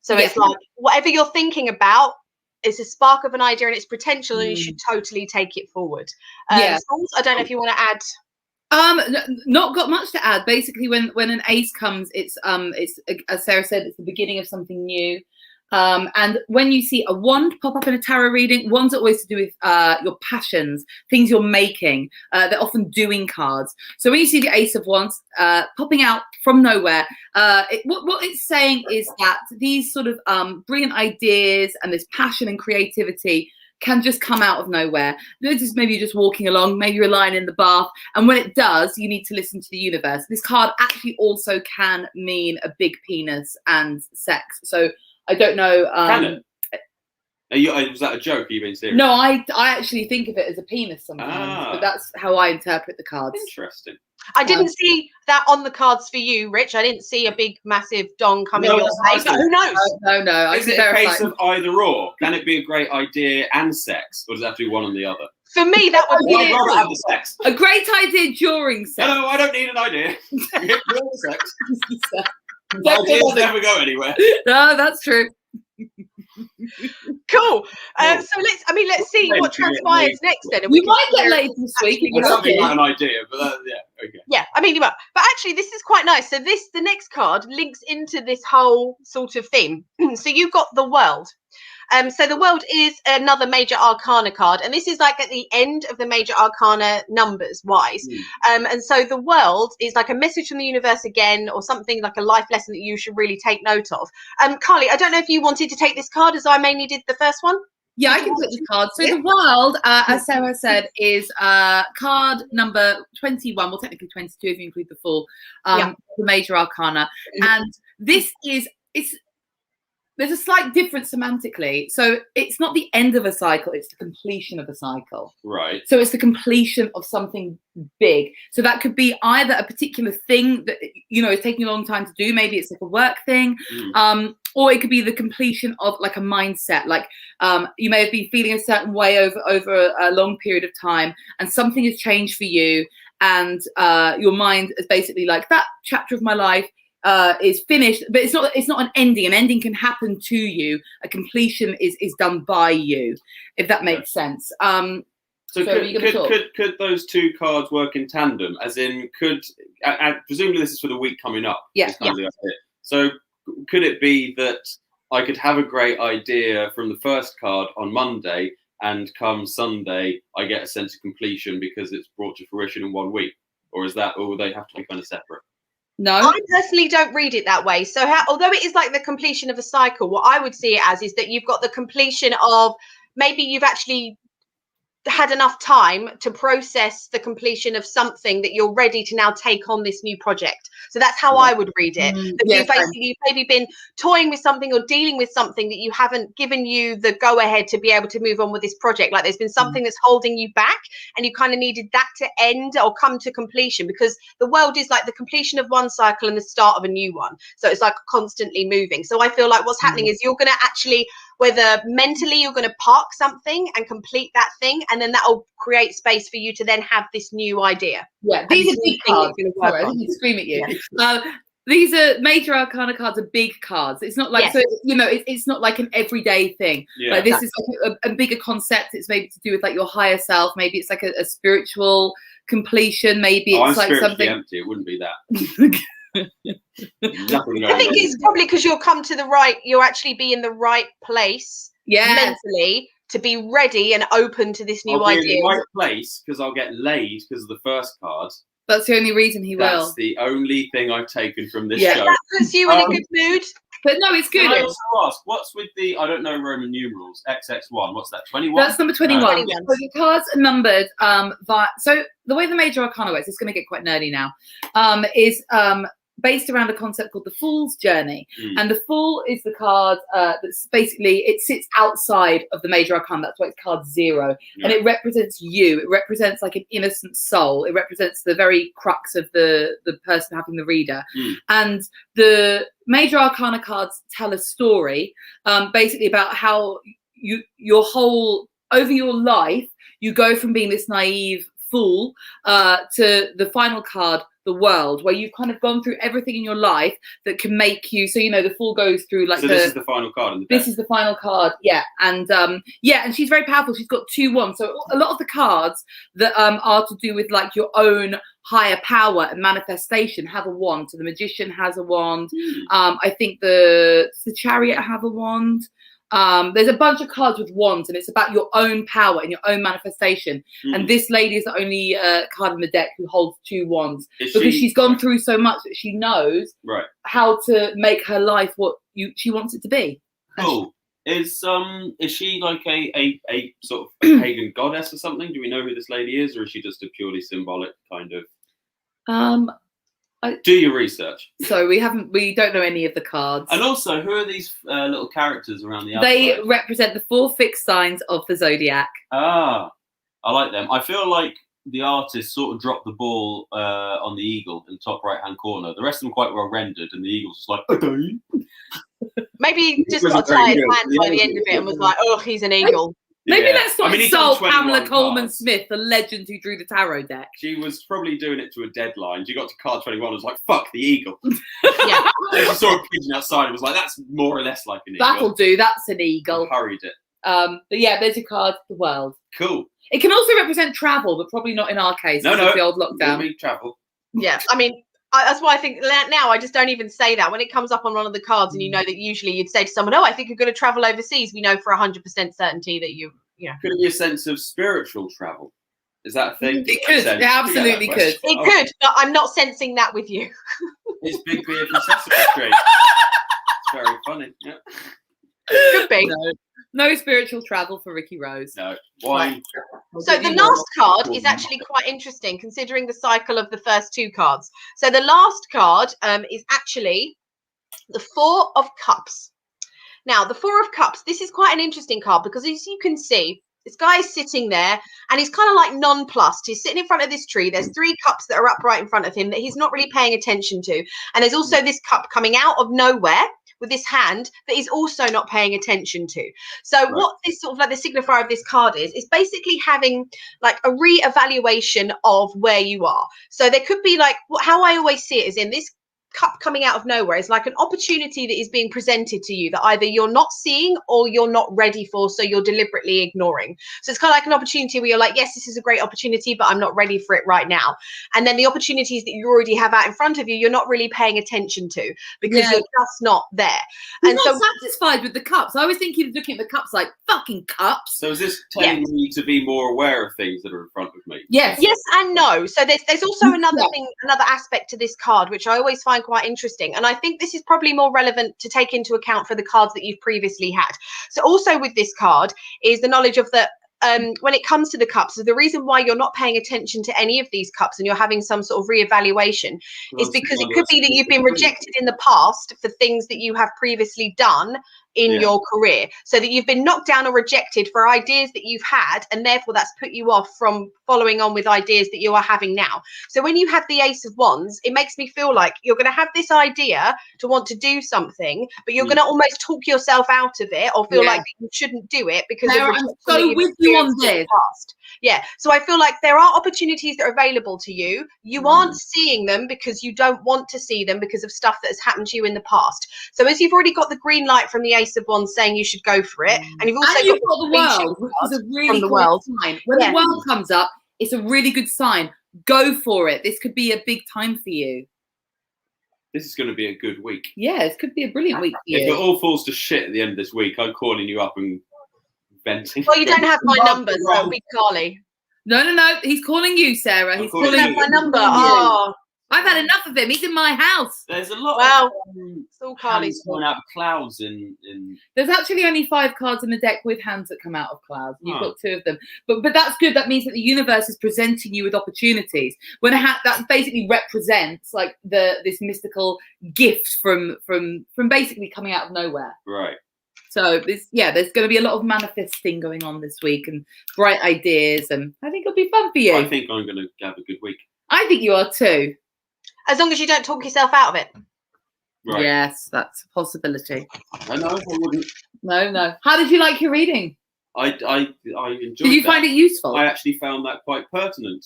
Speaker 3: So it's like, whatever you're thinking about, it's a spark of an idea and its potential, and you should totally take it forward. I don't know if you want to add.
Speaker 2: Not got much to add. Basically, when an ace comes, it's as Sarah said, it's the beginning of something new. And when you see a wand pop up in a tarot reading, wands are always to do with your passions, things you're making. They're often doing cards. So when you see the Ace of Wands popping out from nowhere, what it's saying is that these sort of brilliant ideas and this passion and creativity can just come out of nowhere. This is maybe you're just walking along, maybe you're lying in the bath, and when it does, you need to listen to the universe. This card actually also can mean a big penis and sex. So I don't know.
Speaker 4: Was that a joke? Are you being serious?
Speaker 2: No, I actually think of it as a penis sometimes, but that's how I interpret the cards.
Speaker 4: Interesting.
Speaker 3: I didn't see that on the cards for you, Rich. I didn't see a big, massive dong coming your way. But who knows?
Speaker 2: No.
Speaker 4: Is it a case of either or? Can it be a great idea and sex, or does it have to be one or the other?
Speaker 3: For me, that would be
Speaker 4: I'd rather have the sex.
Speaker 2: A great idea during sex.
Speaker 4: No, I don't need an idea. Sex. Ideas never go anywhere.
Speaker 2: No, that's true.
Speaker 3: Cool. So let's see what transpires next then. And
Speaker 2: We
Speaker 3: can
Speaker 2: might get
Speaker 3: compare
Speaker 2: laid this week.
Speaker 3: actually
Speaker 2: You're
Speaker 4: That's something
Speaker 2: lucky.
Speaker 4: like an idea, but okay.
Speaker 3: Yeah, I mean, but actually, this is quite nice. So the next card links into this whole sort of theme. So you've got the world. So the world is another major arcana card, and this is like at the end of the major arcana numbers wise. And so the world is like a message from the universe again, or something like a life lesson that you should really take note of. Carly, I don't know if you wanted to take this card as I mainly did the first one.
Speaker 2: Yeah, I can put this card. So the world, as Sarah said, is card number 21. Well, technically 22 if you include the full, the major arcana. And this is there's a slight difference semantically. So it's not the end of a cycle, it's the completion of a cycle.
Speaker 4: Right.
Speaker 2: So it's the completion of something big. So that could be either a particular thing that, is taking a long time to do. Maybe it's like a work thing. Or it could be the completion of like a mindset. Like you may have been feeling a certain way over a long period of time, and something has changed for you. And your mind is basically like, that chapter of my life is finished, but it's not an ending. An ending can happen to you. A completion is done by you, if that makes sense.
Speaker 4: So could those two cards work in tandem? As in, presumably this is for the week coming up.
Speaker 2: Yeah.
Speaker 4: So could it be that I could have a great idea from the first card on Monday, and come Sunday I get a sense of completion because it's brought to fruition in 1 week? Or would they have to be kind of separate?
Speaker 2: No,
Speaker 3: I personally don't read it that way. So although it is like the completion of a cycle, what I would see it as is that you've got the completion of, maybe you've actually had enough time to process the completion of something that you're ready to now take on this new project. So that's how I would read it. That you've maybe been toying with something or dealing with something that you haven't given you the go ahead to be able to move on with this project. Like there's been something that's holding you back, and you kind of needed that to end or come to completion, because the world is like the completion of one cycle and the start of a new one. So it's like constantly moving. So I feel like what's happening is you're going to actually, whether mentally you're going to park something and complete that thing, and then that'll create space for you to then have this new idea.
Speaker 2: Yeah, these are big cards. Sorry, I didn't scream at you. These are major arcana cards, are big cards. It's not like, it's not like an everyday thing.
Speaker 4: Yeah.
Speaker 2: Like this is like a bigger concept. It's maybe to do with like your higher self. Maybe it's like a spiritual completion. Maybe it's like something
Speaker 4: empty. It wouldn't be that.
Speaker 3: I think it's probably because you'll actually be in the right place mentally to be ready and open to this new idea.
Speaker 4: In the right place because I'll get laid because of the first card.
Speaker 2: That's the only reason he will.
Speaker 4: That's the only thing I've taken from this show.
Speaker 3: That puts you in a good mood.
Speaker 2: But no, it's good.
Speaker 4: Can I also ask, what's with the, I don't know Roman numerals, XX1, what's that, 21?
Speaker 2: That's number 21.
Speaker 3: 21.
Speaker 2: So the cards are numbered so the way the major arcana works, it's going to get quite nerdy now, is based around a concept called the Fool's Journey. And the Fool is the card that's basically, it sits outside of the major arcana. That's why it's card 0. And it represents you. It represents like an innocent soul. It represents the very crux of the person having the reader. And the major arcana cards tell a story basically about how over your life, you go from being this naive fool to the final card, the world, where you've kind of gone through everything in your life that can make you, so the fool goes through like, so
Speaker 4: this is the final card in the deck.
Speaker 2: This is the final card, and she's very powerful. She's got 2 wands, so a lot of the cards that are to do with like your own higher power and manifestation have a wand. So the Magician has a wand. I think does the Chariot have a wand? There's a bunch of cards with wands, and it's about your own power and your own manifestation. And this lady is the only card in the deck who holds 2 wands, because she's gone through so much that she knows how to make her life what she wants it to be.
Speaker 4: Cool. Is she like a sort of a pagan goddess or something? Do we know who this lady is, or is she just a purely symbolic kind of? Do your research.
Speaker 2: So we don't know any of the cards.
Speaker 4: And also, who are these little characters around the outside?
Speaker 2: They represent the 4 fixed signs of the zodiac.
Speaker 4: Ah, I like them. I feel like the artist sort of dropped the ball on the eagle in the top right-hand corner. The rest of them quite well rendered, and the eagle's just like, okay.
Speaker 3: Maybe he just got tired hand by the end of it and was like, oh, he's an eagle.
Speaker 2: Maybe let's not insult Pamela
Speaker 4: cards.
Speaker 2: Coleman-Smith, the legend who drew the tarot deck.
Speaker 4: She was probably doing it to a deadline. She got to card 21 and was like, fuck the eagle.
Speaker 3: Yeah.
Speaker 4: She saw a pigeon outside and was like, that's more or less like an eagle.
Speaker 2: That'll do, that's an eagle.
Speaker 4: And hurried it.
Speaker 2: But yeah, there's your card, the world.
Speaker 4: Cool.
Speaker 2: It can also represent travel, but probably not in our case.
Speaker 4: No,
Speaker 2: because
Speaker 4: no.
Speaker 2: of the old
Speaker 4: Let
Speaker 2: lockdown.
Speaker 4: me travel.
Speaker 3: Yeah, I mean, that's why I think now I just don't even say that. When it comes up on one of the cards and you know that usually you'd say to someone, oh, I think you're going to travel overseas, we know for 100% certainty that you know.
Speaker 4: Could it be a sense of spiritual travel? Is that a thing?
Speaker 2: It could. It absolutely could.
Speaker 3: It could, but I'm not sensing that with you.
Speaker 4: It's Big Beard from Sesame Street. It's very funny. Yeah.
Speaker 3: Could be.
Speaker 2: No spiritual travel for Ricky Rose.
Speaker 4: No. Wine.
Speaker 3: So the last card is actually quite interesting considering the cycle of the first two cards. So the last card is actually the Four of Cups. Now, the Four of Cups, this is quite an interesting card because as you can see, this guy is sitting there and he's kind of like nonplussed. He's sitting in front of this tree. There's 3 cups that are upright in front of him that he's not really paying attention to. And there's also this cup coming out of nowhere with this hand that he's also not paying attention to. So
Speaker 4: Right.
Speaker 3: what this sort of like the signifier of this card is basically having like a re-evaluation of where you are. So there could be like how I always see it is in this cup coming out of nowhere is like an opportunity that is being presented to you that either you're not seeing or you're not ready for, so you're deliberately ignoring. So it's kind of like an opportunity where you're like, yes, this is a great opportunity, but I'm not ready for it right now. And then the opportunities that you already have out in front of you, you're not really paying attention to because
Speaker 2: Yeah.
Speaker 3: you're just not there.
Speaker 2: I'm
Speaker 3: And
Speaker 2: not
Speaker 3: so
Speaker 2: satisfied with the cups. I was thinking of looking at the cups like fucking cups.
Speaker 4: So is this telling me to be more aware of things that are in front of me?
Speaker 2: Yes.
Speaker 3: yes and no. So there's also another
Speaker 2: Yeah.
Speaker 3: thing, another aspect to this card, which I always find quite interesting. And I think this is probably more relevant to take into account for the cards that you've previously had. So also with this card is the knowledge of that when it comes to the cups, so the reason why you're not paying attention to any of these cups and you're having some sort of re-evaluation is because it could be that you've been rejected in the past for things that you have previously done in
Speaker 4: Yeah.
Speaker 3: your career, so that you've been knocked down or rejected for ideas that you've had, and therefore that's put you off from following on with ideas that you are having now. So when you have the Ace of Wands, it makes me feel like you're going to have this idea to want to do something, but you're going to almost talk yourself out of it or feel
Speaker 2: Yeah.
Speaker 3: like you shouldn't do it because
Speaker 2: Sarah,
Speaker 3: of
Speaker 2: I'm
Speaker 3: rejection that
Speaker 2: so
Speaker 3: you've
Speaker 2: with you on
Speaker 3: experienced in the
Speaker 2: this.
Speaker 3: past. Yeah, so I feel like there are opportunities that are available to you. You aren't seeing them because you don't want to see them because of stuff that has happened to you in the past. So as you've already got the green light from the Ace of Wands saying you should go for it, and you've also
Speaker 2: And you've
Speaker 3: got
Speaker 2: got the
Speaker 3: completion
Speaker 2: world, which is
Speaker 3: card
Speaker 2: a really
Speaker 3: from the
Speaker 2: good
Speaker 3: world.
Speaker 2: sign. When
Speaker 3: Yeah.
Speaker 2: the world comes up, it's a really good sign. Go for it. This could be a big time for you.
Speaker 4: This is going to be a good week.
Speaker 2: Yeah, this could be a brilliant week for
Speaker 4: If it
Speaker 2: you.
Speaker 4: all falls to shit at the end of this week, I'm calling you up and venting.
Speaker 3: Well, you don't have my number, so it'll be Carly.
Speaker 2: No. He's calling you, Sarah.
Speaker 4: I'm
Speaker 2: He's
Speaker 4: calling
Speaker 3: You
Speaker 2: calling
Speaker 3: don't have
Speaker 4: you.
Speaker 3: my number.
Speaker 2: Yeah.
Speaker 3: Oh,
Speaker 2: I've had enough of him. He's in my house.
Speaker 4: There's a lot
Speaker 3: Wow.
Speaker 4: of
Speaker 3: it's all Carly's
Speaker 4: hands coming
Speaker 3: fault.
Speaker 4: out of clouds in
Speaker 2: There's actually only 5 cards in the deck with hands that come out of clouds. You've
Speaker 4: Oh.
Speaker 2: got 2 of them, but that's good. That means that the universe is presenting you with opportunities. When that basically represents like this mystical gift from basically coming out of nowhere.
Speaker 4: right.
Speaker 2: So there's going to be a lot of manifesting going on this week and bright ideas, and I think it'll be fun for you.
Speaker 4: I think I'm going to have a good week.
Speaker 2: I think you are too.
Speaker 3: As long as you don't talk yourself out of it.
Speaker 4: Right.
Speaker 2: Yes, that's a possibility.
Speaker 4: I know. I wouldn't.
Speaker 2: No. How did you like your reading?
Speaker 4: I enjoyed.
Speaker 2: Did you
Speaker 4: that.
Speaker 2: find it useful?
Speaker 4: I actually found that quite pertinent.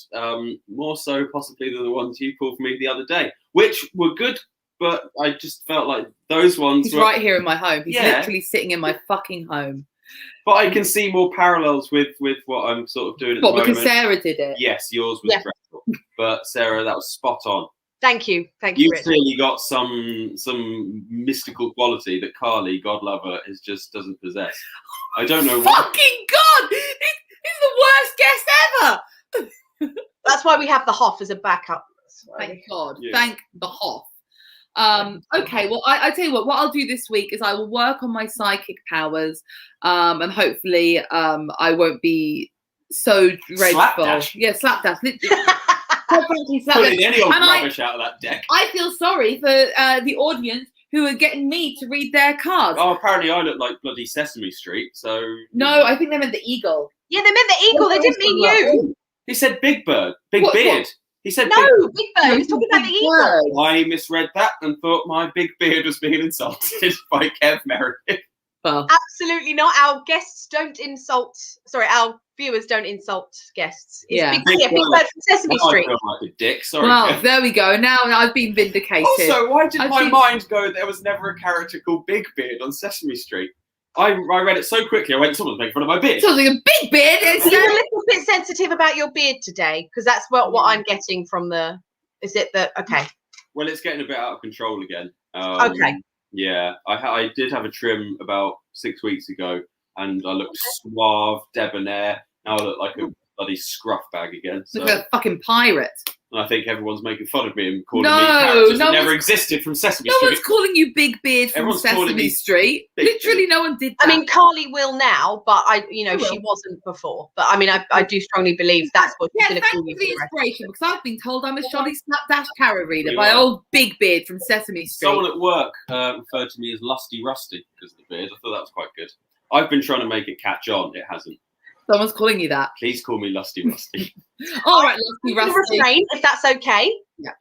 Speaker 4: More so possibly than the ones you pulled for me the other day, which were good. But I just felt like those ones
Speaker 2: He's
Speaker 4: were
Speaker 2: right here in my home. He's
Speaker 4: Yeah.
Speaker 2: literally sitting in my fucking home.
Speaker 4: But I can see more parallels with what I'm sort of doing at
Speaker 2: What,
Speaker 4: the moment.
Speaker 2: because Sarah did it?
Speaker 4: Yes, yours was
Speaker 3: Yeah.
Speaker 4: dreadful. But Sarah, that was spot on.
Speaker 3: Thank you. Thank you,
Speaker 4: You
Speaker 3: Rich.
Speaker 4: clearly got some mystical quality that Carly, God love her, doesn't possess. I don't know what.
Speaker 2: Fucking God! He's the worst guest ever!
Speaker 3: That's why we have the Hoff as a backup.
Speaker 2: Thank God.
Speaker 4: Yeah.
Speaker 2: Thank the Hoff. Okay, well, I tell you what I'll do this week is I will work on my psychic powers, and hopefully I won't be so dreadful.
Speaker 4: Slapdash.
Speaker 2: Yeah, slapdash. Literally. Quite frankly, slapdash.
Speaker 4: Pulling any old
Speaker 2: And I-
Speaker 4: rubbish out of that deck.
Speaker 2: I feel sorry for the audience who are getting me to read their cards.
Speaker 4: Oh, apparently I look like bloody Sesame Street. So
Speaker 2: No, I think they meant the eagle.
Speaker 3: Yeah, they meant the eagle. They didn't mean you.
Speaker 4: he said Big Bird, Big
Speaker 2: What-
Speaker 4: Beard. He said
Speaker 3: No,
Speaker 4: Big.
Speaker 3: Big Bird. He's talking about the eagle.
Speaker 4: I misread that and thought my big beard was being insulted by Kev Meredith.
Speaker 2: Well,
Speaker 3: Absolutely not. Our guests don't insult. Sorry, our viewers don't insult guests. It's
Speaker 2: Yeah.
Speaker 3: Big,
Speaker 4: Big
Speaker 3: yeah, Big
Speaker 4: Bird.
Speaker 3: Bird from Sesame
Speaker 4: I
Speaker 3: Street.
Speaker 4: feel like a dick. Sorry.
Speaker 2: well,
Speaker 4: Kev.
Speaker 2: there we go. Now I've been vindicated.
Speaker 4: Also, why did
Speaker 2: I've
Speaker 4: my
Speaker 2: seen-
Speaker 4: mind go there was never a character called Big Beard on Sesame Street? I read it so quickly. I went, someone's making fun of my beard.
Speaker 2: Sounds like a big beard.
Speaker 3: Are you a little bit sensitive about your beard today? Because that's what I'm getting from the. Is it that okay?
Speaker 4: Well, it's getting a bit out of control again.
Speaker 3: Okay.
Speaker 4: Yeah, I did have a trim about 6 weeks ago, and I looked suave, debonair. Now I look like a bloody scruff bag again. So.
Speaker 2: Look like a fucking pirate.
Speaker 4: And I think everyone's making fun of me and calling me
Speaker 2: No,
Speaker 4: characters
Speaker 2: no
Speaker 4: that never
Speaker 2: one's-
Speaker 4: existed from Sesame
Speaker 2: No
Speaker 4: Street.
Speaker 2: one's calling you Big Beard from
Speaker 4: Everyone's calling
Speaker 2: Sesame
Speaker 4: me
Speaker 2: Street.
Speaker 4: Big
Speaker 2: Literally,
Speaker 4: Beard.
Speaker 2: no one did that.
Speaker 3: I mean, Carly will now, but
Speaker 2: I
Speaker 3: she
Speaker 2: will.
Speaker 3: wasn't before. But I mean, I do strongly believe that's what she's
Speaker 2: yeah,
Speaker 3: going to
Speaker 2: thanks
Speaker 3: call
Speaker 2: for
Speaker 3: you.
Speaker 2: the
Speaker 3: for the rest.
Speaker 2: inspiration because I've been told I'm a shoddy slapdash tarot reader
Speaker 4: You
Speaker 2: by
Speaker 4: are.
Speaker 2: old Big Beard from Sesame Street.
Speaker 4: Someone at work referred to me as Lusty Rusty because of the beard. I thought that was quite good. I've been trying to make it catch on. It hasn't.
Speaker 2: Someone's calling you that.
Speaker 4: Please call me Lusty Rusty.
Speaker 2: All right, Lusty
Speaker 3: I'm gonna
Speaker 2: Rusty.
Speaker 3: refrain, if that's okay.
Speaker 2: Yeah.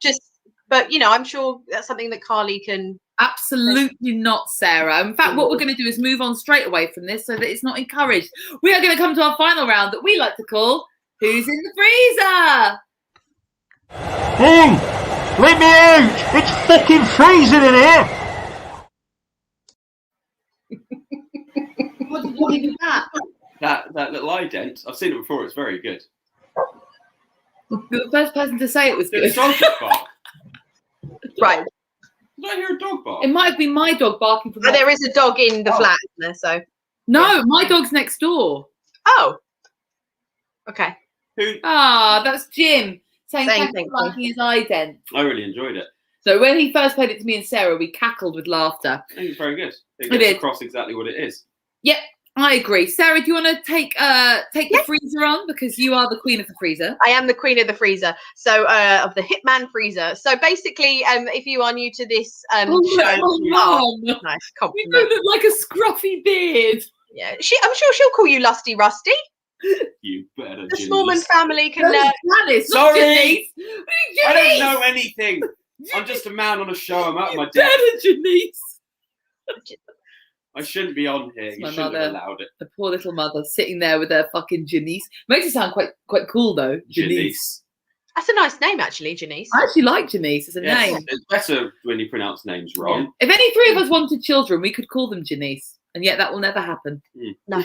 Speaker 3: But I'm sure that's something that Carly can.
Speaker 2: Absolutely not, Sarah. In fact, what we're going to do is move on straight away from this so that it's not encouraged. We are going to come to our final round that we like to call Who's in the Freezer?
Speaker 5: Hey! Let me out! It's fucking freezing in here!
Speaker 2: What did you think of that?
Speaker 4: that little ident, I've seen it before. It's very good.
Speaker 2: You're the first person to say it was
Speaker 4: Did a
Speaker 2: good.
Speaker 4: dog just bark?
Speaker 3: Right.
Speaker 4: Did I hear a dog bark?
Speaker 2: It might have been my dog barking from.
Speaker 3: But there is a dog in the flat, isn't there? So.
Speaker 2: No, my dog's next door.
Speaker 3: Oh. Okay.
Speaker 4: Who?
Speaker 2: Ah, that's Jim saying
Speaker 3: Saying
Speaker 2: thanks
Speaker 3: thank
Speaker 2: for
Speaker 3: you.
Speaker 2: liking his ident.
Speaker 4: I really enjoyed it.
Speaker 2: So when he first played it to me and Sarah, we cackled with laughter.
Speaker 4: I think it's very good. It
Speaker 2: It
Speaker 4: gets
Speaker 2: is.
Speaker 4: across exactly what it is.
Speaker 2: Yep, I agree. Sarah, do you want to take the freezer on because you are the queen of the freezer?
Speaker 3: I am the queen of the freezer. So of the Hitman freezer. So basically, if you are new to this show,
Speaker 2: Mum.
Speaker 3: nice
Speaker 2: You
Speaker 3: compliment.
Speaker 2: don't look like a scruffy beard.
Speaker 3: Yeah, I'm sure she'll call you Lusty Rusty.
Speaker 4: You better.
Speaker 3: The
Speaker 4: Janice.
Speaker 3: Smallman family can.
Speaker 2: Janice,
Speaker 4: Sorry.
Speaker 2: Janice.
Speaker 4: I don't know anything. I'm just a man on a show. I'm out of my depth.
Speaker 2: Better, Janice.
Speaker 4: I shouldn't be on here.
Speaker 2: It's
Speaker 4: You
Speaker 2: my
Speaker 4: shouldn't
Speaker 2: mother.
Speaker 4: have allowed it.
Speaker 2: The poor little mother sitting there with her fucking Janice. Makes it sound quite cool though.
Speaker 4: Janice.
Speaker 3: That's a nice name, actually, Janice.
Speaker 2: I actually like Janice as a
Speaker 4: Yes,
Speaker 2: name.
Speaker 4: it's better when you pronounce names wrong.
Speaker 2: If any three of us wanted children, we could call them Janice, and yet that will never happen.
Speaker 3: No.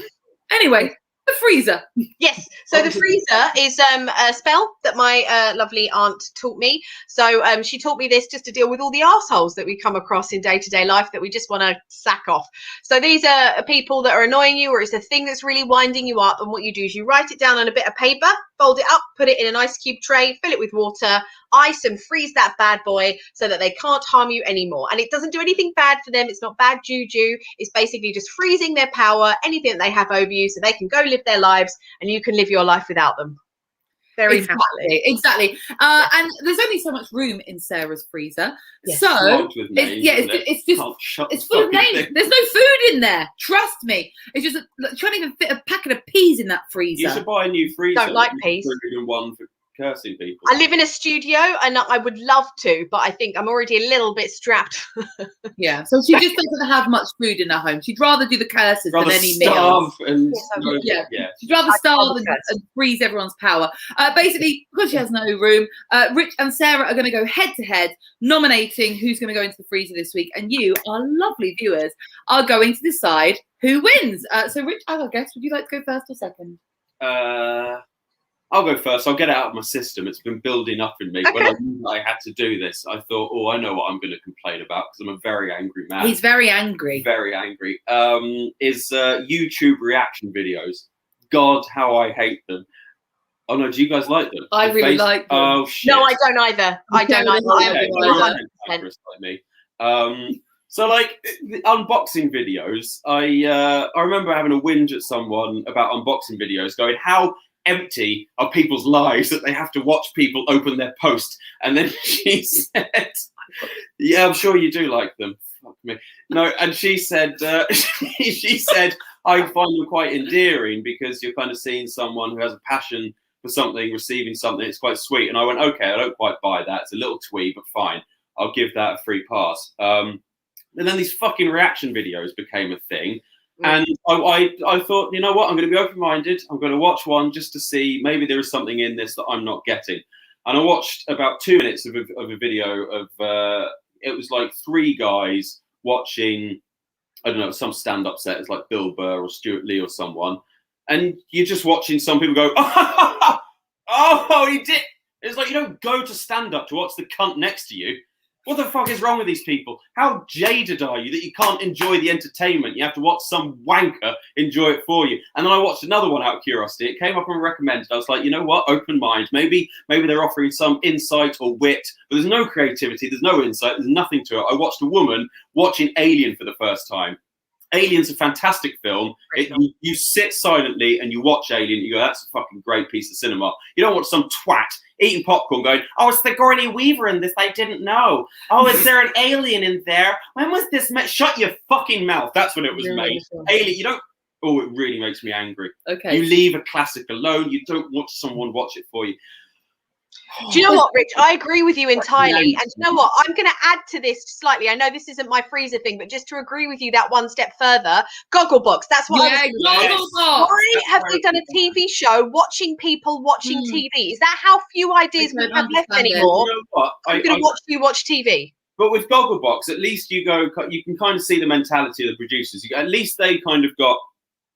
Speaker 2: Anyway, the freezer.
Speaker 3: Yes. So the freezer is a spell that my lovely aunt taught me. So she taught me this just to deal with all the assholes that we come across in day-to-day life that we just want to sack off. So these are people that are annoying you, or it's a thing that's really winding you up. And what you do is you write it down on a bit of paper, fold it up, put it in an ice cube tray, fill it with water, ice, and freeze that bad boy so that they can't harm you anymore. And it doesn't do anything bad for them. It's not bad juju. It's basically just freezing their power, anything that they have over you, so they can go live their lives and you can live your life without them. Very happily.
Speaker 2: Exactly. And there's only so much room in Sarah's freezer.
Speaker 3: Yes.
Speaker 2: So
Speaker 4: Logged with names, isn't it?
Speaker 2: it's just
Speaker 4: Can't shut
Speaker 2: it's
Speaker 4: the
Speaker 2: full of
Speaker 4: fucking
Speaker 2: names.
Speaker 4: thing.
Speaker 2: There's no food in there. Trust me. It's just trying to even fit a packet of peas in that freezer.
Speaker 4: You should buy a new freezer.
Speaker 3: Don't like peas.
Speaker 4: 101 for cursing people.
Speaker 3: I live in a studio and I would love to, but I think I'm already a little bit strapped.
Speaker 2: Yeah. So she just doesn't have much food in her home. She'd rather do the curses
Speaker 4: Rather
Speaker 2: than any meals.
Speaker 4: starve and
Speaker 2: Yeah.
Speaker 4: yeah.
Speaker 2: She'd rather
Speaker 3: I
Speaker 2: starve
Speaker 3: love
Speaker 2: and,
Speaker 3: curses.
Speaker 2: and freeze everyone's power. Basically, because she has no room, Rich and Sarah are going to go head to head, nominating who's going to go into the freezer this week. And you, our lovely viewers, are going to decide who wins. So, Rich, I guess, would you like to go first or second?
Speaker 4: I'll go first. I'll get it out of my system. It's been building up in me.
Speaker 3: Okay.
Speaker 4: When I knew I had to do this, I thought, oh, I know what I'm going to complain about because I'm a very angry man.
Speaker 2: He's very angry.
Speaker 4: Very angry. Is YouTube reaction videos. God, how I hate them. Oh no, do you guys like them?
Speaker 2: I
Speaker 4: The
Speaker 2: really like them.
Speaker 4: Oh shit.
Speaker 3: No, I don't either. I don't either. I
Speaker 4: Okay,
Speaker 3: am
Speaker 4: well, you're
Speaker 3: 100%.
Speaker 4: cantankerous like me. So like the unboxing videos, I remember having a whinge at someone about unboxing videos, going, how empty are people's lives that they have to watch people open their post? And then she said, yeah, I'm sure you do like them. Fuck me. No, and she said, she said, I find them quite endearing because you're kind of seeing someone who has a passion for something, receiving something. It's quite sweet. And I went, okay, I don't quite buy that. It's a little twee, but fine. I'll give that a free pass. And then these fucking reaction videos became a thing. And I thought, you know what? I'm going to be open-minded. I'm going to watch one just to see maybe there is something in this that I'm not getting. And I watched about 2 minutes of a video of, it was like 3 guys watching I don't know, some stand-up set. It's like Bill Burr or Stuart Lee or someone, and you're just watching some people go, oh, he did. It's like you don't go to stand-up to watch the cunt next to you. What the fuck is wrong with these people? How jaded are you that you can't enjoy the entertainment? You have to watch some wanker enjoy it for you. And then I watched another one out of curiosity. It came up and recommended. I was like, you know what? Open mind. Maybe they're offering some insight or wit, but there's no creativity. There's no insight. There's nothing to it. I watched a woman watching Alien for the first time. Alien's a fantastic film. You sit silently and you watch Alien. You go, that's a fucking great piece of cinema. You don't watch some twat eating popcorn going, oh, it's Sigourney Weaver in this. I didn't know. Oh, is there an alien in there? When was this made? Shut your fucking mouth. That's when it was made. Alien, you don't. Oh, it really makes me angry.
Speaker 2: Okay.
Speaker 4: You leave a classic alone. You don't watch someone watch it for you.
Speaker 3: Do you know what, Rich? I agree with you entirely. And you know what? I'm going to add to this slightly. I know this isn't my freezer thing, but just to agree with you that one step further, Gogglebox. That's what I was
Speaker 2: Gogglebox.
Speaker 3: Why have they done a TV show watching people watching TV? Is that how few ideas we have left anymore?
Speaker 4: You know what?
Speaker 3: I'm going to watch TV.
Speaker 4: But with Gogglebox, at least you can kind of see the mentality of the producers. At least they kind of got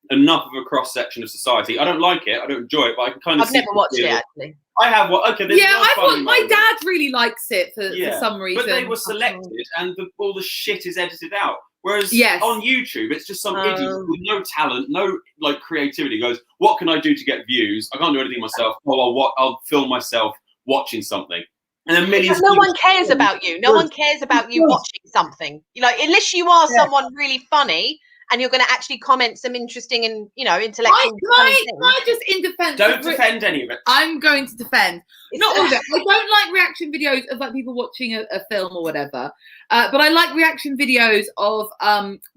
Speaker 4: enough of a cross section of society. I don't like it. I don't enjoy it, but I can kind of.
Speaker 3: I've never watched it actually.
Speaker 4: I have. Okay.
Speaker 2: I thought my dad really likes it for some reason.
Speaker 4: But they were selected, and all the shit is edited out. Whereas on YouTube, it's just some idiot with no talent, no like creativity. Goes, what can I do to get views? I can't do anything myself. Oh, I'll film myself watching something. And then millions.
Speaker 3: No one cares about you. No one cares about you watching something. Unless you are someone really funny. And you're going to actually comment some interesting and, intellectual
Speaker 2: Can I just, in defense...
Speaker 4: Don't defend any of it.
Speaker 2: I'm going to defend. Not all of it. I don't like reaction videos of like people watching a film or whatever. But I like reaction videos of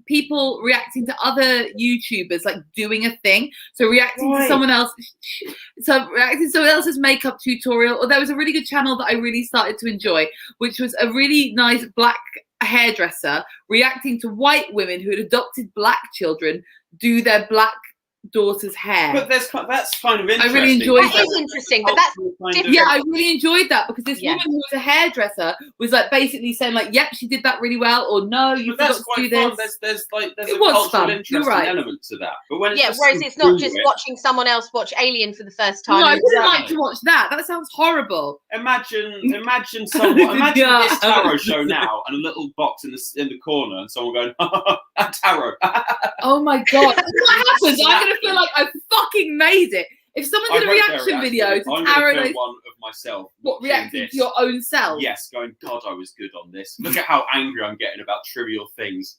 Speaker 2: people reacting to other YouTubers, like doing a thing. So reacting to someone else. So reacting to someone else's makeup tutorial. Or there was a really good channel that I really started to enjoy, which was a really nice black hairdresser reacting to white women who had adopted black children do their black daughter's hair.
Speaker 4: But that's kind of interesting.
Speaker 2: I really enjoyed that.
Speaker 3: That is interesting, but that's different.
Speaker 2: Yeah, I really enjoyed that because this woman who was a hairdresser was like basically saying like, "Yep, she did that really well," or "No, you forgot to do this."
Speaker 4: There's a cultural interesting element to that. But when
Speaker 3: whereas it's not just watching someone else watch Alien for the first time.
Speaker 2: No, I wouldn't like to watch that. That sounds horrible.
Speaker 4: Imagine this tarot show now and a little box in the corner and someone going, tarot.
Speaker 2: Oh my god! What happens? I'm gonna feel like I fucking made it. If someone did a reaction video to tarot,
Speaker 4: one of myself.
Speaker 2: What, reacting to your own self?
Speaker 4: Yes, going, God, I was good on this. Look at how angry I'm getting about trivial things.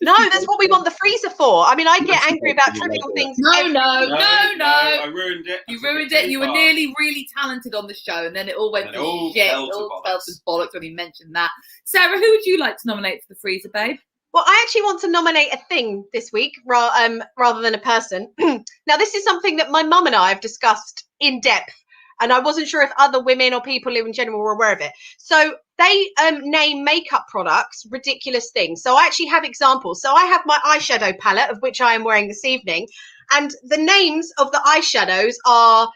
Speaker 3: No, that's what we want the freezer for. I mean, I get angry about trivial things.
Speaker 2: No.
Speaker 4: I ruined it.
Speaker 2: You ruined it. You were nearly really talented on the show, and then it all went to shit. It all fell to bollocks when you mentioned that. Sarah, who would you like to nominate for the freezer, babe?
Speaker 3: Well, I actually want to nominate a thing this week rather than a person. Now, this is something that my mum and I have discussed in depth, and I wasn't sure if other women or people in general were aware of it. So they name makeup products ridiculous things. So I actually have examples. So I have my eyeshadow palette, of which I am wearing this evening, and the names of the eyeshadows are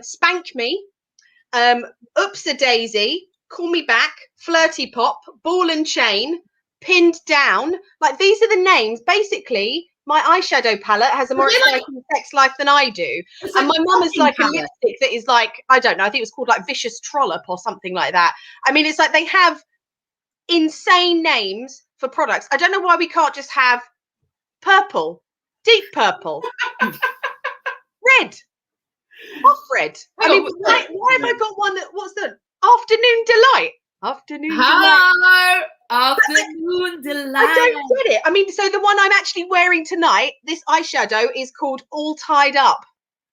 Speaker 3: Spank Me, Oops-a-Daisy, Call Me Back, Flirty Pop, Ball and Chain, Pinned Down. Like, these are the names. Basically, my eyeshadow palette has a more exciting sex life than I do. And my mum is like a lipstick that is like, I don't know, I think it was called like Vicious Trollop or something like that. I mean, it's like they have insane names for products. I don't know why we can't just have purple, deep purple, red, off red. I mean, why have I got one that, what's the Afternoon Delight? Afternoon Delight.
Speaker 2: Afternoon Delight.
Speaker 3: I don't get it. I mean, so the one I'm actually wearing tonight, this eyeshadow is called All Tied Up.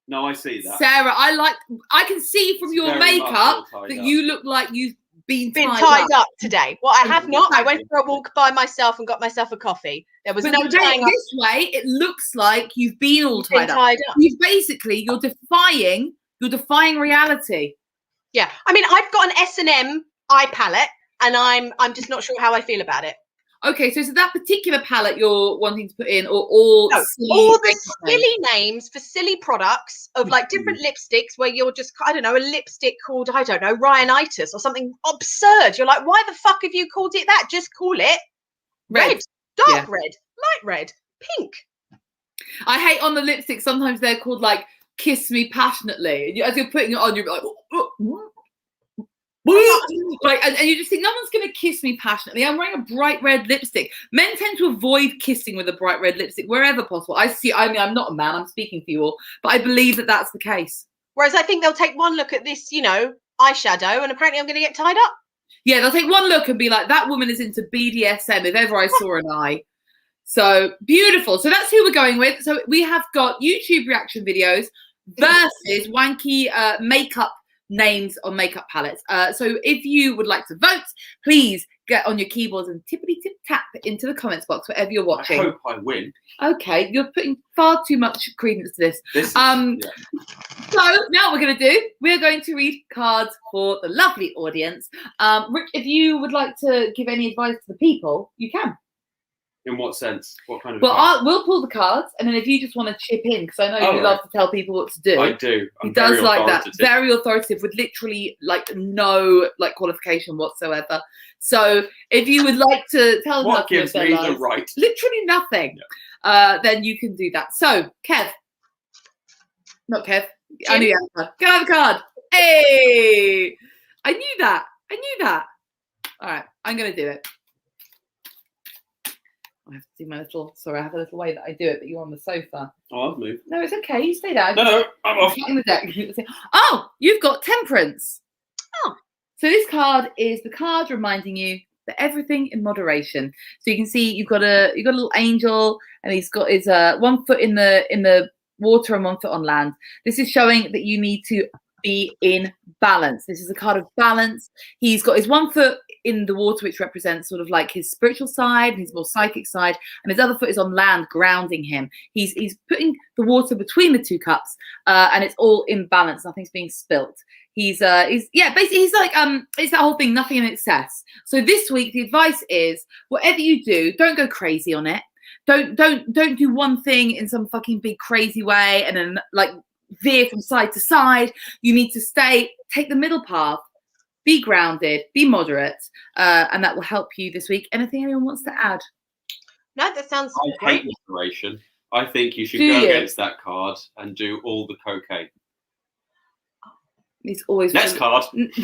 Speaker 4: No, I see that.
Speaker 2: Sarah, I can see from your makeup that you look like you've been tied
Speaker 3: up today. Well, I have not. I went for a walk by myself and got myself a coffee. There was no tying up.
Speaker 2: This way, it looks like you've been all tied up. You're defying reality.
Speaker 3: Yeah. I mean, I've got an S&M eye palette, and I'm just not sure how I feel about it.
Speaker 2: Okay, so that particular palette you're wanting to put in, or all
Speaker 3: the silly names for silly products of like different lipsticks where you're just, I don't know, a lipstick called, I don't know, Ryanitis or something absurd. You're like, why the fuck have you called it that? Just call it red. dark red, light red, pink.
Speaker 2: I hate on the lipstick. Sometimes they're called like "Kiss Me Passionately," and as you're putting it on, you're like, like, and you just think no one's going to kiss me passionately. I'm wearing a bright red lipstick. Men tend to avoid kissing with a bright red lipstick wherever possible. I mean, I'm not a man. I'm speaking for you all, but I believe that that's the case.
Speaker 3: Whereas I think they'll take one look at this, eyeshadow, and apparently I'm going to get tied up.
Speaker 2: Yeah, they'll take one look and be like, that woman is into BDSM if ever I saw an eye. So beautiful. So that's who we're going with. So we have got YouTube reaction videos versus wanky makeup names on makeup palettes. So if you would like to vote, please get on your keyboards and tippity tip tap into the comments box wherever you're watching.
Speaker 4: I hope I win.
Speaker 2: Okay, you're putting far too much credence to this. So now what we're going to do, we're going to read cards for the lovely audience. Rick, if you would like to give any advice to the people, you can.
Speaker 4: In what sense? What kind of?
Speaker 2: Well, we'll pull the cards, and then if you just want to chip in, because I know you love to tell people what to do.
Speaker 4: I do.
Speaker 2: He does like that. Very authoritative, with literally like no like qualification whatsoever. So if you would like to tell them
Speaker 4: what gives me the right,
Speaker 2: literally nothing, then you can do that. So not Kev. I knew you had get out of the card. Hey, I knew that. All right, I'm gonna do it. I have to do my little. Sorry, I have a little way that I do it, but you're on the sofa.
Speaker 4: Oh, I've moved.
Speaker 2: No, it's okay. You stay there.
Speaker 4: No, I'm off.
Speaker 2: In the deck. Oh, you've got Temperance.
Speaker 3: Oh.
Speaker 2: So this card is the card reminding you that everything in moderation. So you can see you've got a little angel, and he's got his 1 foot in the water and 1 foot on land. This is showing that you need to be in balance. This is a card of balance. He's got his 1 foot in the water, which represents sort of like his spiritual side, his more psychic side, and his other foot is on land, grounding him. He's putting the water between the two cups, and it's all in balance. Nothing's being spilt. He's basically he's like it's that whole thing, nothing in excess. So this week the advice is, whatever you do, don't go crazy on it. Don't do one thing in some fucking big crazy way and then like veer from side to side. You need to take the middle path, be grounded, be moderate, and that will help you this week. Anything anyone wants to add?
Speaker 3: No, that sounds
Speaker 4: I
Speaker 3: great.
Speaker 4: hate moderation. I think you should go against that card and do all the cocaine.
Speaker 2: He's always
Speaker 4: next card.
Speaker 3: Next!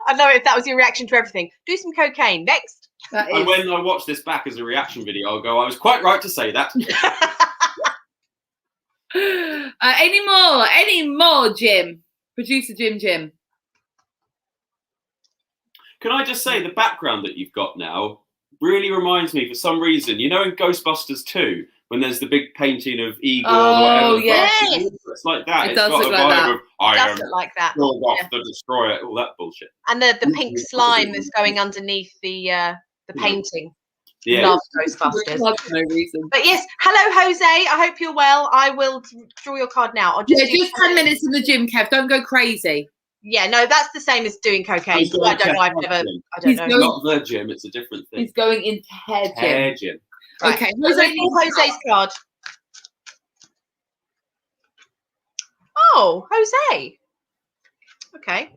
Speaker 3: I know if that was your reaction to everything. Do some cocaine. Next.
Speaker 4: And when I watch this back as a reaction video, I'll go, I was quite right to say that.
Speaker 2: Any more, Jim? Producer Jim.
Speaker 4: Can I just say the background that you've got now really reminds me, for some reason, in Ghostbusters 2, when there's the big painting of Igor or whatever.
Speaker 2: Oh, yes.
Speaker 4: It's like that.
Speaker 2: It
Speaker 4: It's
Speaker 2: does
Speaker 4: got
Speaker 2: look
Speaker 4: a
Speaker 2: like
Speaker 4: vibe
Speaker 2: that.
Speaker 4: of, I am
Speaker 3: Does look like that.
Speaker 4: killed off the destroyer, all that bullshit.
Speaker 3: And the pink slime that's going underneath the painting.
Speaker 4: Yeah.
Speaker 3: Love Ghostbusters.
Speaker 2: For no reason.
Speaker 3: But yes, hello, Jose. I hope you're well. I will draw your card now. I'll just
Speaker 2: Just 10 minutes in the gym, Kev. Don't go crazy.
Speaker 3: Yeah, no, that's the same as doing cocaine. So I don't know. I don't know.
Speaker 4: Not the gym. It's a different thing.
Speaker 2: He's going into hair gym.
Speaker 4: Hair gym.
Speaker 3: Right.
Speaker 2: Okay.
Speaker 3: Jose's card. Oh, Jose. Okay.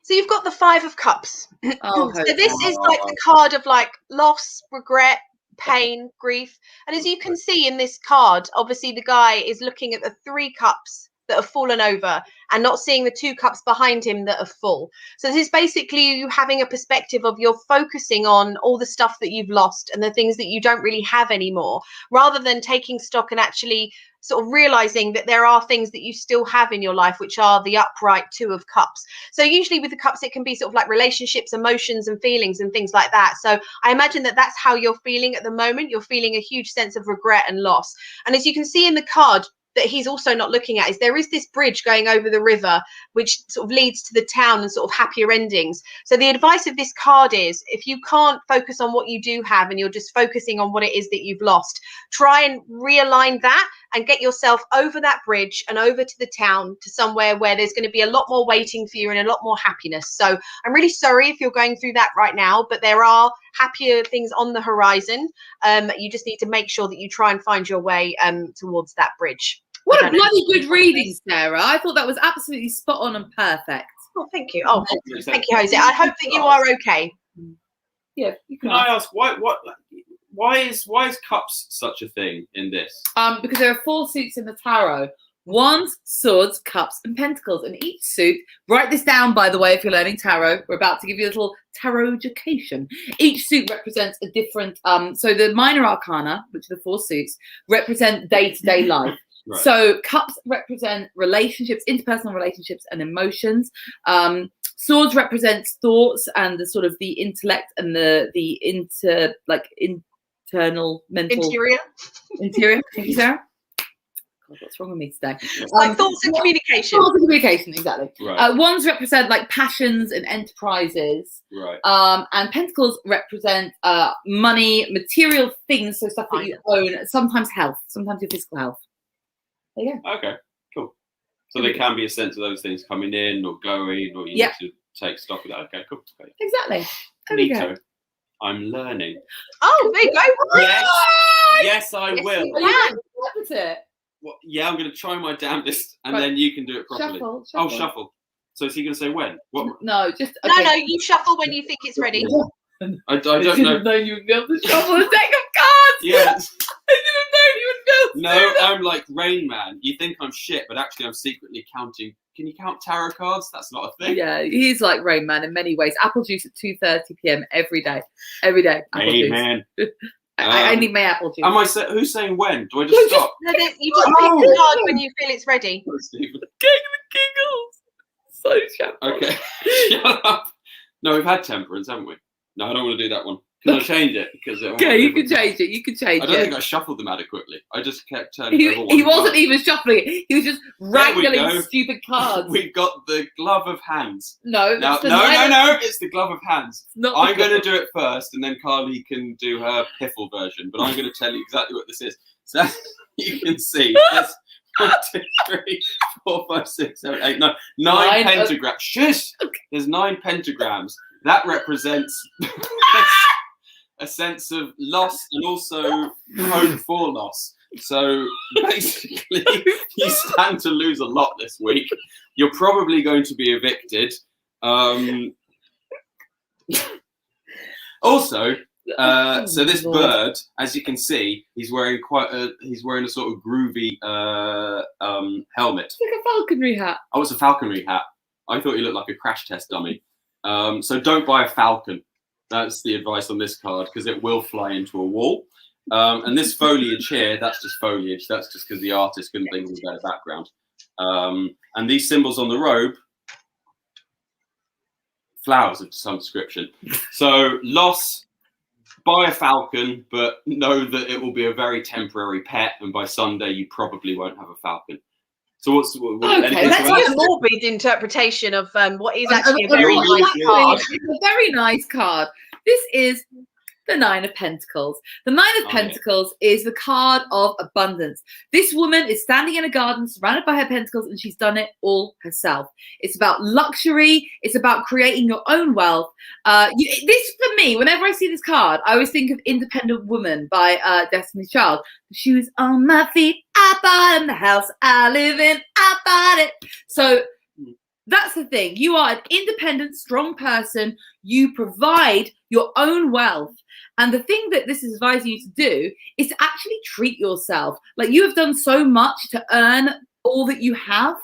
Speaker 3: So you've got the 5 of Cups.
Speaker 2: Oh,
Speaker 3: so this is like the card of like loss, regret, pain, grief. And as you can see in this card, obviously the guy is looking at the 3 cups that have fallen over and not seeing the 2 cups behind him that are full. So this is basically you having a perspective of you're focusing on all the stuff that you've lost and the things that you don't really have anymore, rather than taking stock and actually sort of realizing that there are things that you still have in your life, which are the upright 2 of Cups. So usually with the cups, it can be sort of like relationships, emotions and feelings and things like that. So I imagine that that's how you're feeling at the moment. You're feeling a huge sense of regret and loss. And as you can see in the card, that he's also not looking at is there is this bridge going over the river which sort of leads to the town and sort of happier endings. So the advice of this card is, if you can't focus on what you do have and you're just focusing on what it is that you've lost, try and realign that and get yourself over that bridge and over to the town, to somewhere where there's going to be a lot more waiting for you and a lot more happiness. So I'm really sorry if you're going through that right now, but there are happier things on the horizon. You just need to make sure that you try and find your way towards that bridge.
Speaker 2: What a bloody good reading, Sarah. I thought that was absolutely spot on and perfect.
Speaker 3: Oh, thank you. Oh, thank you, Jose. I hope that you are okay.
Speaker 2: Yeah, you can
Speaker 4: Can I
Speaker 2: ask.
Speaker 4: ask why is cups such a thing in this?
Speaker 2: Because there are 4 suits in the tarot. Wands, swords, cups, and pentacles. And each suit, write this down, by the way, if you're learning tarot. We're about to give you a little tarot education. Each suit represents a different, so the minor arcana, which are the 4 suits, represent day-to-day life.
Speaker 4: Right.
Speaker 2: So cups represent relationships, interpersonal relationships and emotions. Swords represents thoughts and the sort of the intellect and the internal mental
Speaker 3: Interior.
Speaker 2: Thank you, Sarah. God, what's wrong with me today?
Speaker 3: Like thoughts and communication.
Speaker 2: Thoughts and communication, exactly.
Speaker 4: Right.
Speaker 2: Wands represent like passions and enterprises.
Speaker 4: Right.
Speaker 2: And pentacles represent money, material things, so stuff that you own. Sometimes health, sometimes your physical health. There you go.
Speaker 4: Okay. Cool. So there can be a sense of those things coming in or going, or you
Speaker 2: Yeah.
Speaker 4: need to take stock of that. Okay. Cool. Okay.
Speaker 2: Exactly. There we go.
Speaker 4: Neato. I'm learning.
Speaker 3: Oh, there you go.
Speaker 4: Yes. Yes, I
Speaker 3: Yes,
Speaker 4: will.
Speaker 3: you
Speaker 2: Are you going to interpret it?
Speaker 4: Well, yeah, I'm going to try my damnedest, and
Speaker 2: Right.
Speaker 4: then you can do it properly.
Speaker 2: Shuffle.
Speaker 4: Oh, shuffle. So is he going to say when? What?
Speaker 2: No, just
Speaker 3: No, no, you shuffle when you think it's ready.
Speaker 4: I don't
Speaker 2: should
Speaker 4: know.
Speaker 2: have known you would be able to shuffle a deck of cards.
Speaker 4: Yes.
Speaker 2: I should have known you would be able to do
Speaker 4: No,
Speaker 2: that.
Speaker 4: I'm like Rain Man. You think I'm shit, but actually I'm secretly counting. Can you count tarot cards? That's not a thing.
Speaker 2: Yeah, he's like Rain Man in many ways. Apple juice at 2:30 p.m. every day. Every day. Apple
Speaker 4: Hey,
Speaker 2: juice.
Speaker 4: man.
Speaker 2: I need my apple juice.
Speaker 4: Am I? Who's saying when? Do I just stop?
Speaker 3: No, you just pick the card when you feel it's ready.
Speaker 4: Stephen.
Speaker 2: Giggles. So shameful.
Speaker 4: Okay. Shut up. No, we've had temperance, haven't we? No, I don't want to do that one. Can I change it? Because
Speaker 2: Okay, you can change it. You can change
Speaker 4: I don't think
Speaker 2: it.
Speaker 4: I shuffled them adequately. I just kept turning over
Speaker 2: He
Speaker 4: one
Speaker 2: wasn't
Speaker 4: card.
Speaker 2: even shuffling it. He was just
Speaker 4: we
Speaker 2: wrangling
Speaker 4: go.
Speaker 2: stupid cards.
Speaker 4: We've got the glove of hands.
Speaker 2: No,
Speaker 4: Now,
Speaker 2: that's the
Speaker 4: no,
Speaker 2: nine
Speaker 4: no,
Speaker 2: of-
Speaker 4: no. It's the glove of hands.
Speaker 2: it's not
Speaker 4: I'm
Speaker 2: the-
Speaker 4: going to do it first, and then Carly can do her piffle version. But I'm going to tell you exactly what this is. So you can see. That's 1, 2, 3, 4, 5, 6, 7, 8, 9. Nine
Speaker 2: Nine of-
Speaker 4: pentagrams. Shush! There's 9 pentagrams. That represents a sense of loss and also hope for loss. So basically, you stand to lose a lot this week. You're probably going to be evicted. Also, so this bird, as you can see, he's wearing a sort of groovy helmet.
Speaker 2: It's like a falconry hat.
Speaker 4: Oh, it's a falconry hat. I thought you looked like a crash test dummy. So don't buy a falcon. That's the advice on this card, because it will fly into a wall. And this foliage here, that's just foliage. That's just because the artist couldn't think of a better background. And these symbols on the robe, flowers of some description. So loss, buy a falcon, but know that it will be a very temporary pet. And by Sunday, you probably won't have a falcon. So
Speaker 2: Okay,
Speaker 4: anything
Speaker 3: That's
Speaker 4: to
Speaker 3: like
Speaker 4: add?
Speaker 3: a morbid interpretation of what is actually a
Speaker 2: Oh,
Speaker 3: very
Speaker 2: oh,
Speaker 3: nice
Speaker 2: exactly.
Speaker 3: card.
Speaker 2: It's a very nice card. This is the 9 of Pentacles. The 9 of
Speaker 4: Oh,
Speaker 2: Pentacles is the card of abundance. This woman is standing in a garden surrounded by her pentacles, and she's done it all herself. It's about luxury. It's about creating your own wealth. This, for me, whenever I see this card, I always think of Independent Woman by Destiny's Child. The shoes on my feet, I bought them. The house I live in, I bought it. So that's the thing. You are an independent, strong person. You provide your own wealth. And the thing that this is advising you to do is to actually treat yourself. Like, you have done so much to earn all that you have.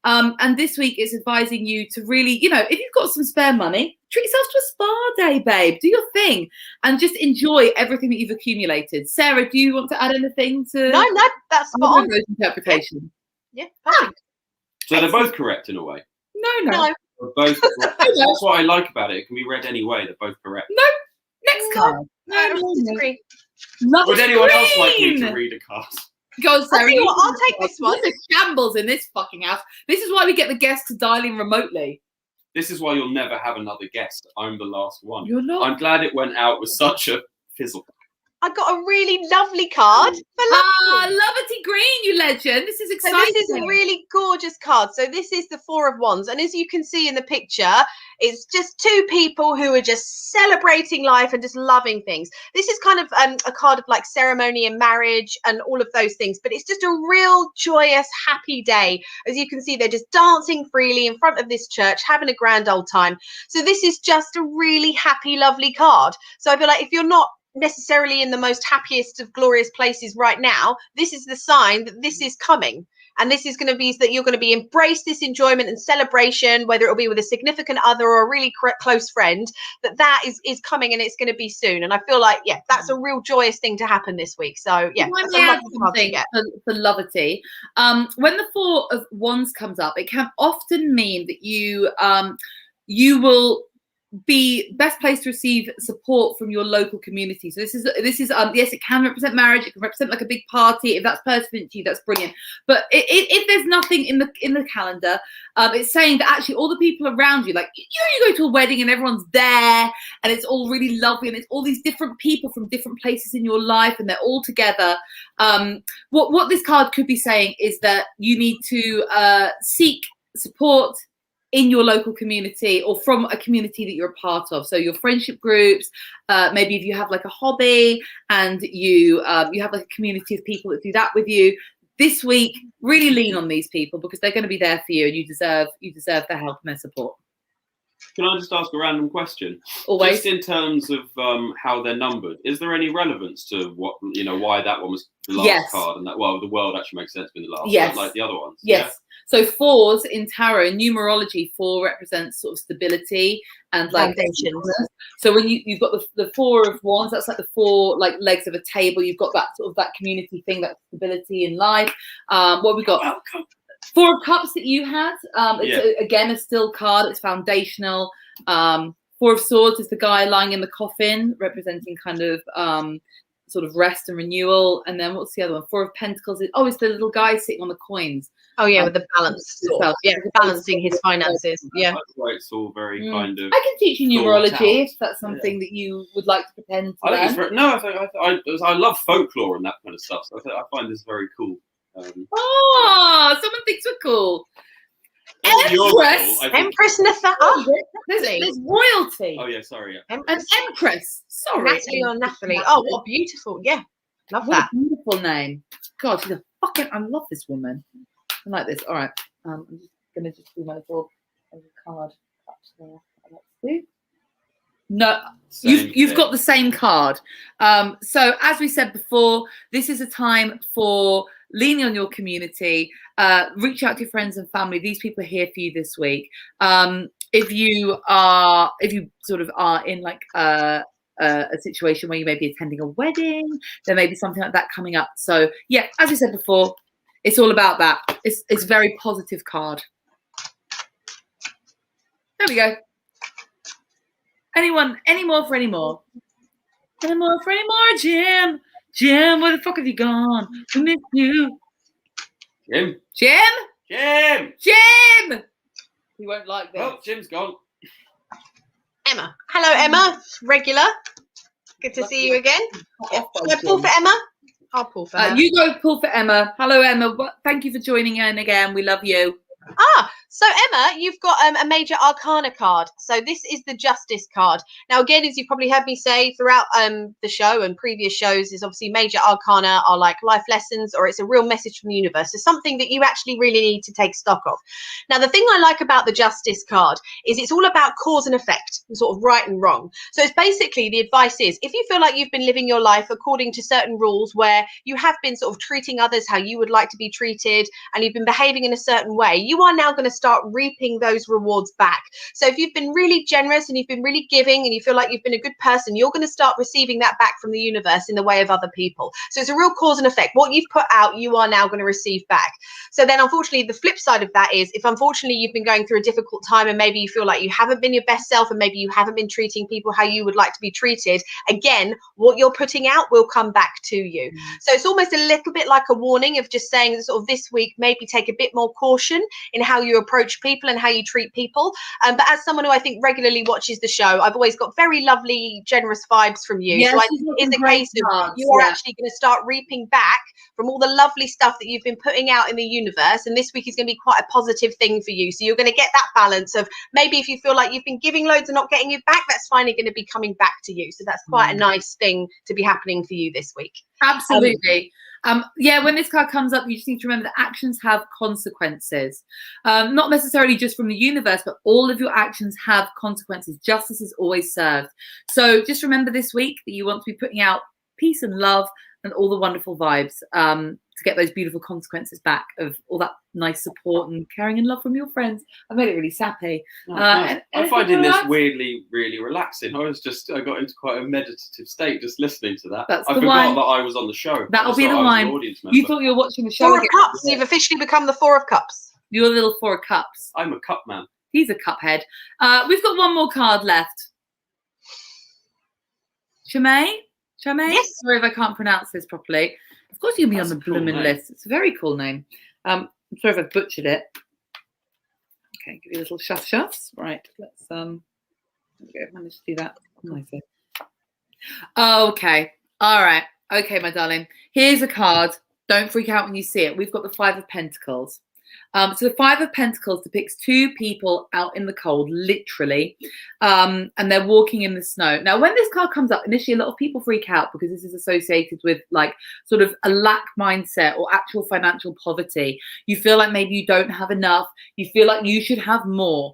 Speaker 2: And this week it's advising you to really, if you've got some spare money, treat yourself to a spa day, babe. Do your thing and just enjoy everything that you've accumulated. Sarah, do you want to add anything to
Speaker 3: No, that's spot on.
Speaker 2: Rose interpretation?
Speaker 3: Yeah, perfect.
Speaker 4: So they're both correct in a way.
Speaker 2: No.
Speaker 3: No,
Speaker 4: They're both correct. That's what I like about it. It can be read any way. They're both correct.
Speaker 2: Next
Speaker 3: No.
Speaker 2: card.
Speaker 3: I disagree.
Speaker 2: Love
Speaker 4: Would anyone else like me
Speaker 2: Green.
Speaker 4: to read a card?
Speaker 2: Go, Sarah.
Speaker 3: tell you what, I'll take this one.
Speaker 2: There's a shambles in this fucking house. This is why we get the guests to dial in remotely.
Speaker 4: This is why you'll never have another guest. I'm the last one.
Speaker 2: You're not.
Speaker 4: I'm glad it went out with such a fizzle.
Speaker 3: I got a really lovely card for
Speaker 2: Ah,
Speaker 3: London.
Speaker 2: Loverty Green, you legend. This is
Speaker 3: So
Speaker 2: exciting.
Speaker 3: this is a really gorgeous card. So this is the Four of Wands. And as you can see in the picture, it's just two people who are just celebrating life and just loving things. This is kind of a card of like ceremony and marriage and all of those things. But it's just a real joyous, happy day. As you can see, they're just dancing freely in front of this church, having a grand old time. So this is just a really happy, lovely card. So I feel like if you're not necessarily in the most happiest of glorious places right now, this is the sign that this is coming, and this is going to be that you're going to be embrace this enjoyment and celebration, whether it'll be with a significant other or a really close friend, that is coming, and it's going to be soon. And I feel like, yeah, that's a real joyous thing to happen this week. So yeah,
Speaker 2: Can I
Speaker 3: that's a
Speaker 2: add
Speaker 3: lovely card to
Speaker 2: something
Speaker 3: get.
Speaker 2: for Loverty? When the Four of Wands comes up, it can often mean that you will be best placed to receive support from your local community. So this is yes, it can represent marriage, it can represent like a big party. If that's pertinent to you, that's brilliant. But if there's nothing in the calendar, it's saying that actually all the people around you, like you go to a wedding and everyone's there and it's all really lovely and it's all these different people from different places in your life and they're all together. What this card could be saying is that you need to seek support in your local community or from a community that you're a part of. So your friendship groups, maybe if you have like a hobby and you have like a community of people that do that with you. This week, really lean on these people because they're going to be there for you and you deserve their help and their support.
Speaker 4: Can I just ask a random question?
Speaker 2: Always.
Speaker 4: Just in terms of how they're numbered, is there any relevance to what why that one was the last card and that the world actually makes sense being the last?
Speaker 2: Yes.
Speaker 4: Like the other ones.
Speaker 2: Yes.
Speaker 4: Yeah?
Speaker 2: So fours in tarot, in numerology, 4 represents sort of stability and like
Speaker 3: Foundations.
Speaker 2: So when you've got the Four of Wands, that's like the 4 like legs of a table. You've got that sort of that community thing, that stability in life. What we got? 4 of Cups that you had. It's again a still card. It's foundational. 4 of Swords is the guy lying in the coffin, representing kind of sort of rest and renewal. And then what's the other one? 4 of Pentacles. It's the little guy sitting on the coins.
Speaker 3: Oh yeah, with the balance, balancing his finances. Yeah,
Speaker 4: That's why it's all very kind of.
Speaker 2: I can teach you
Speaker 4: thought
Speaker 2: numerology
Speaker 4: out.
Speaker 2: if that's something that you would like to pretend to
Speaker 4: I think
Speaker 2: learn.
Speaker 4: it's very, no, I love folklore and that kind of stuff. So I find this very cool.
Speaker 2: Oh, someone thinks we're cool.
Speaker 4: You're
Speaker 2: Empress.
Speaker 4: cool, I think.
Speaker 3: Empress Nathalie.
Speaker 2: There's royalty.
Speaker 4: Oh yeah, sorry. Yeah.
Speaker 2: An Empress. Sorry.
Speaker 3: Natalie or Nathalie. Oh, what beautiful. Yeah, love
Speaker 2: What
Speaker 3: that.
Speaker 2: a beautiful name. God, she's a fucking. I love this woman. I like this. All right. I'm just gonna do my little card. No, you've got the same card. So as we said before, this is a time for leaning on your community. Reach out to your friends and family. These people are here for you this week. If you sort of are in like a situation where you may be attending a wedding, there may be something like that coming up. So yeah, as we said before, it's all about that. It's a very positive card. There we go. Any more, Jim? Jim, where the fuck have you gone? We miss you.
Speaker 4: Jim.
Speaker 2: He won't like this.
Speaker 4: Oh, Jim's gone.
Speaker 3: Emma. Hello, Emma. Regular. Good to see you again. Yeah. Can I pull for Emma? I'll pull for her.
Speaker 2: You go pull for Emma. Hello, Emma. Thank you for joining in again. We love you.
Speaker 3: So Emma, you've got a major arcana card. So this is the Justice card. Now, again, as you've probably heard me say throughout the show and previous shows, is obviously major arcana are like life lessons, or it's a real message from the universe. It's something that you actually really need to take stock of. Now, the thing I like about the Justice card is it's all about cause and effect, and sort of right and wrong. So it's basically, the advice is, if you feel like you've been living your life according to certain rules where you have been sort of treating others how you would like to be treated, and you've been behaving in a certain way, you are now going to start reaping those rewards back. So if you've been really generous and you've been really giving and you feel like you've been a good person, you're going to start receiving that back from the universe in the way of other people. So it's a real cause and effect. What you've put out, you are now going to receive back. So then unfortunately, the flip side of that is, if unfortunately you've been going through a difficult time and maybe you feel like you haven't been your best self and maybe you haven't been treating people how you would like to be treated, again, what you're putting out will come back to you. So it's almost a little bit like a warning of just saying sort of this week, maybe take a bit more caution in how you approach approach people and how you treat people. But as someone who I think regularly watches the show, I've always got very lovely, generous vibes from you.
Speaker 2: Yes,
Speaker 3: so I
Speaker 2: you've
Speaker 3: think
Speaker 2: got
Speaker 3: it's
Speaker 2: some
Speaker 3: a
Speaker 2: great
Speaker 3: case of
Speaker 2: cards,
Speaker 3: you are
Speaker 2: yeah.
Speaker 3: actually going to start reaping back from all the lovely stuff that you've been putting out in the universe. And this week is going to be quite a positive thing for you. So you're going to get that balance of maybe if you feel like you've been giving loads and not getting it back, that's finally going to be coming back to you. So that's quite a nice thing to be happening for you this week.
Speaker 2: Absolutely. Yeah, when this card comes up, you just need to remember that actions have consequences. Not necessarily just from the universe, but all of your actions have consequences. Justice is always served. So just remember this week that you want to be putting out peace and love and all the wonderful vibes to get those beautiful consequences back of all that nice support and caring and love from your friends. I made it really sappy.
Speaker 4: No, nice. I'm finding this
Speaker 2: relaxed?
Speaker 4: weirdly, really relaxing. I got into quite a meditative state just listening to that.
Speaker 2: That's
Speaker 4: I
Speaker 2: the
Speaker 4: forgot
Speaker 2: wine.
Speaker 4: that I was on the show.
Speaker 2: That'll
Speaker 4: I
Speaker 2: be
Speaker 4: just
Speaker 2: the
Speaker 4: thought I was
Speaker 2: wine.
Speaker 4: an audience member.
Speaker 2: You thought you were watching the show
Speaker 3: Four of
Speaker 2: again.
Speaker 3: Cups. You've officially become the Four of Cups.
Speaker 2: Your little Four of Cups.
Speaker 4: I'm a cup man.
Speaker 2: He's a cuphead. We've got one more card left. Chame?
Speaker 3: Yes.
Speaker 2: Sorry if I can't pronounce this properly. Of course you can be
Speaker 4: That's
Speaker 2: on the
Speaker 4: a cool
Speaker 2: blooming
Speaker 4: name.
Speaker 2: list. It's a very cool name. I'm sorry if I've butchered it. Okay, give you a little shuffs. Right, let's manage to do that nicely. Okay, all right. Okay, my darling. Here's a card. Don't freak out when you see it. We've got the Five of Pentacles. So the Five of Pentacles depicts two people out in the cold, literally, and they're walking in the snow. Now, when this card comes up, initially a lot of people freak out because this is associated with like sort of a lack mindset or actual financial poverty. You feel like maybe you don't have enough. You feel like you should have more.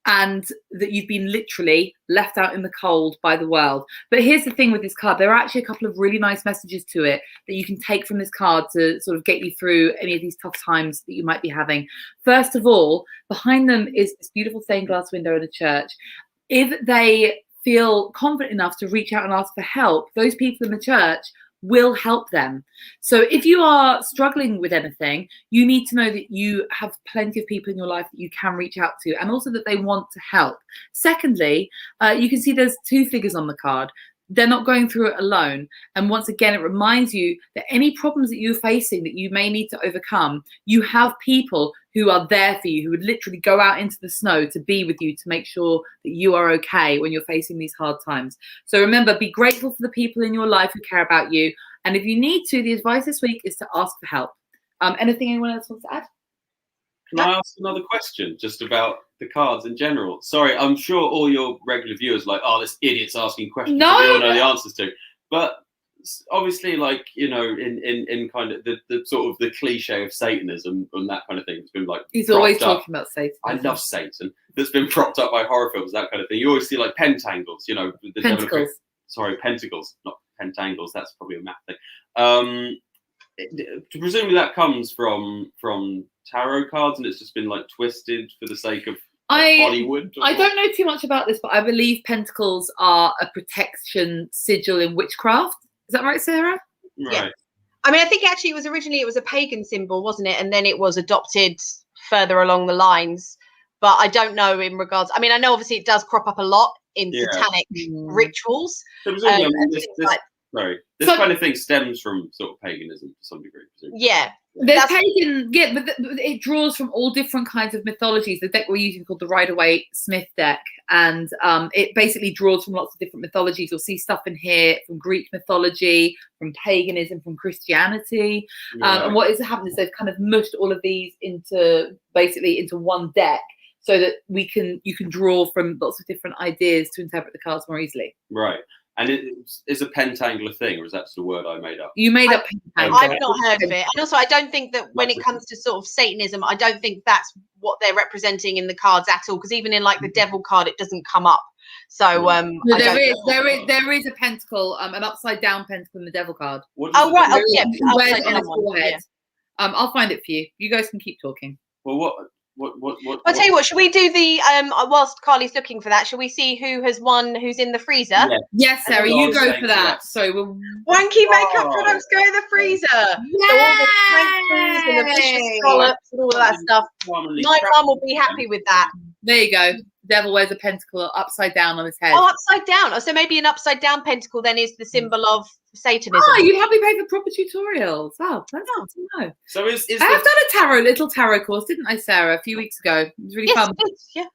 Speaker 2: And that you've been literally left out in the cold by the world. But here's the thing with this card. There are actually a couple of really nice messages to it that you can take from this card to sort of get you through any of these tough times that you might be having. First of all, behind them is this beautiful stained glass window in a church. If they feel confident enough to reach out and ask for help, those people in the church will help them. So if you are struggling with anything, you need to know that you have plenty of people in your life that you can reach out to, and also that they want to help. Secondly, you can see there's two figures on the card. They're not going through it alone. And once again, it reminds you that any problems that you're facing that you may need to overcome, you have people who are there for you, who would literally go out into the snow to be with you, to make sure that you are okay when you're facing these hard times. So remember, be grateful for the people in your life who care about you. And if you need to, the advice this week is to ask for help. Anything anyone else wants to add?
Speaker 4: Can I ask another question just about the cards in general? Sorry, I'm sure all your regular viewers are like, oh, this idiot's asking questions that we all know the answers to. But obviously, like, you know, in kind of the sort of the cliche of Satanism and that kind of thing, it's been like
Speaker 2: He's always
Speaker 4: propped up.
Speaker 2: talking about Satan.
Speaker 4: I love Satan. That's been propped up by horror films, that kind of thing. You always see like pentangles, you know, the devil
Speaker 2: Pentacles.
Speaker 4: sorry, pentacles, not pentangles. That's probably a math thing. Presumably that comes from tarot cards, and it's just been like twisted for the sake of Hollywood.
Speaker 2: I don't know too much about this, but I believe pentacles are a protection sigil in witchcraft. Is that right, Sarah?
Speaker 4: Right.
Speaker 3: Yeah. I mean, I think actually it was a pagan symbol, wasn't it? And then it was adopted further along the lines. But I don't know in regards. I mean, I know obviously it does crop up a lot in satanic rituals.
Speaker 4: So presumably,
Speaker 3: and
Speaker 4: this
Speaker 3: things like-
Speaker 4: this kind of thing stems from sort of paganism to some degree. Presumably.
Speaker 3: yeah.
Speaker 2: There's
Speaker 3: That's-
Speaker 2: pagan, yeah, but it draws from all different kinds of mythologies. The deck we're using is called the Rider-Waite-Smith deck, and it basically draws from lots of different mythologies. You'll see stuff in here from Greek mythology, from paganism, from Christianity. And what is happening is they've kind of mushed all of these into one deck, so that you can draw from lots of different ideas to interpret the cards more easily.
Speaker 4: Right. And is a pentagle a thing, or is that just a word I made up?
Speaker 2: You made up.
Speaker 3: I've not heard of it. And also, I don't think that when it comes to sort of Satanism, I don't think that's what they're representing in the cards at all. Because even in like the devil card, it doesn't come up. So
Speaker 2: there is a pentacle, an upside down pentacle in the devil card.
Speaker 3: Oh right, oh yeah.
Speaker 2: Where's
Speaker 3: upside
Speaker 2: on
Speaker 3: down
Speaker 2: his
Speaker 3: one,
Speaker 2: forehead?
Speaker 3: yeah.
Speaker 2: I'll find it for you. You guys can keep talking.
Speaker 4: Well, what?
Speaker 3: I'll tell you what. Should we do the whilst Carly's looking for that? Shall we see who has won? Who's in the freezer?
Speaker 4: Yeah.
Speaker 2: Yes, Sarah, you go for that. So we'll...
Speaker 3: Wanky makeup products go in the freezer. So all the swankies and the vicious scallops and all of that stuff. My mum will be happy with that.
Speaker 2: There you go. Devil wears a pentacle upside down on his head.
Speaker 3: Oh, upside down. Oh, so maybe an upside down pentacle then is the symbol of Satanism.
Speaker 2: Oh, you help me pay for proper tutorials. Wow, that's good to know.
Speaker 4: So is
Speaker 2: I have done a little tarot course, didn't I, Sarah, a few weeks ago? It was really
Speaker 3: Yes,
Speaker 2: fun.
Speaker 3: yes, yeah.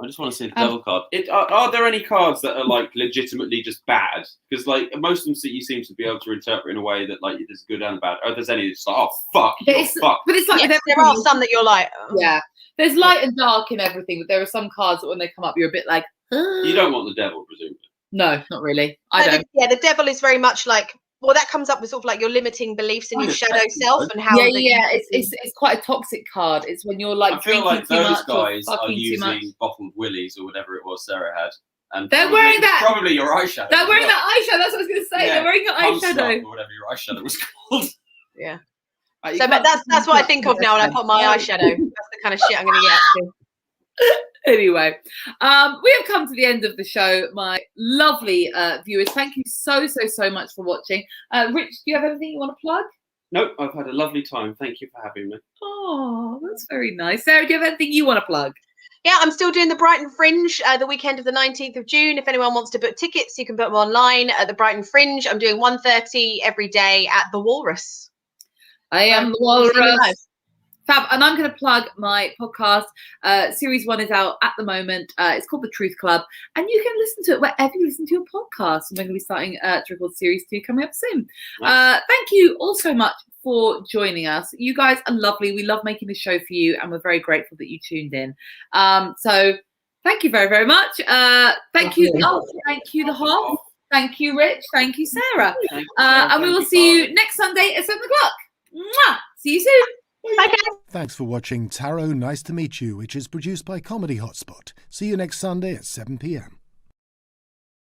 Speaker 4: I just want to see the devil card. Are there any cards that are like legitimately just bad? Because like most of them, you seem to be able to interpret in a way that like there's good and bad. Or there's any that's like, oh fuck,
Speaker 2: But
Speaker 4: you're
Speaker 2: it's,
Speaker 4: fucked.
Speaker 2: but it's like
Speaker 3: Yes,
Speaker 2: with
Speaker 3: there are
Speaker 2: everything.
Speaker 3: some that you're like, oh.
Speaker 2: Yeah, there's light and dark in everything, but there are some cards that when they come up, you're a bit like,
Speaker 4: You don't want the devil, presumably.
Speaker 2: No, not really. I
Speaker 3: No,
Speaker 2: don't.
Speaker 3: the devil is very much like, well, that comes up with sort of like your limiting beliefs and your shadow self and how.
Speaker 2: It's quite a toxic card. It's when you're like
Speaker 4: I feel
Speaker 2: drinking
Speaker 4: like
Speaker 2: too
Speaker 4: those
Speaker 2: much or
Speaker 4: guys are
Speaker 2: fucking too much.
Speaker 4: using bottled willies or whatever it was Sarah had. And
Speaker 2: They're
Speaker 4: probably-
Speaker 2: wearing that-
Speaker 4: Probably your eyeshadow.
Speaker 2: They're
Speaker 4: as
Speaker 2: wearing
Speaker 4: well.
Speaker 2: that eyeshadow. That's what I was going to say.
Speaker 4: Yeah,
Speaker 2: They're wearing your
Speaker 4: Unstuck
Speaker 2: eyeshadow.
Speaker 4: or whatever your eyeshadow was called.
Speaker 3: Yeah.
Speaker 4: Like, you
Speaker 3: So, but
Speaker 4: can't-
Speaker 3: that's what I think of now when I put my eyeshadow. That's the kind of shit I'm going to get up to.
Speaker 2: Anyway, we have come to the end of the show, my lovely viewers. Thank you so much for watching. Rich, do you have anything you want to plug?
Speaker 4: Nope, I've had a lovely time. Thank you for having me.
Speaker 2: Oh, that's very nice. Sarah, do you have anything you want to plug?
Speaker 3: Yeah, I'm still doing the Brighton Fringe the weekend of the 19th of June. If anyone wants to book tickets, you can book them online at the Brighton Fringe. I'm doing 1:30 every day at the Walrus.
Speaker 2: I am the Walrus. Fab, and I'm going to plug my podcast. Series 1 is out at the moment. It's called The Truth Club, and you can listen to it wherever you listen to your podcast. We're going to be starting to record Series 2 coming up soon. Thank you all so much for joining us. You guys are lovely. We love making the show for you, and we're very grateful that you tuned in. So thank you very much. Thank you. Oh, thank you, The Hoff. Thank you, Rich. Thank you, Sarah.
Speaker 4: Thank you,
Speaker 2: And we
Speaker 4: thank
Speaker 2: will
Speaker 4: you,
Speaker 2: see you
Speaker 4: Carly.
Speaker 2: next Sunday at 7 o'clock. Mwah! See you soon.
Speaker 3: Bye, guys.
Speaker 1: Thanks for watching Tarot Nice to Meet You, which is produced by Comedy Hotspot. See you next Sunday at 7 p.m.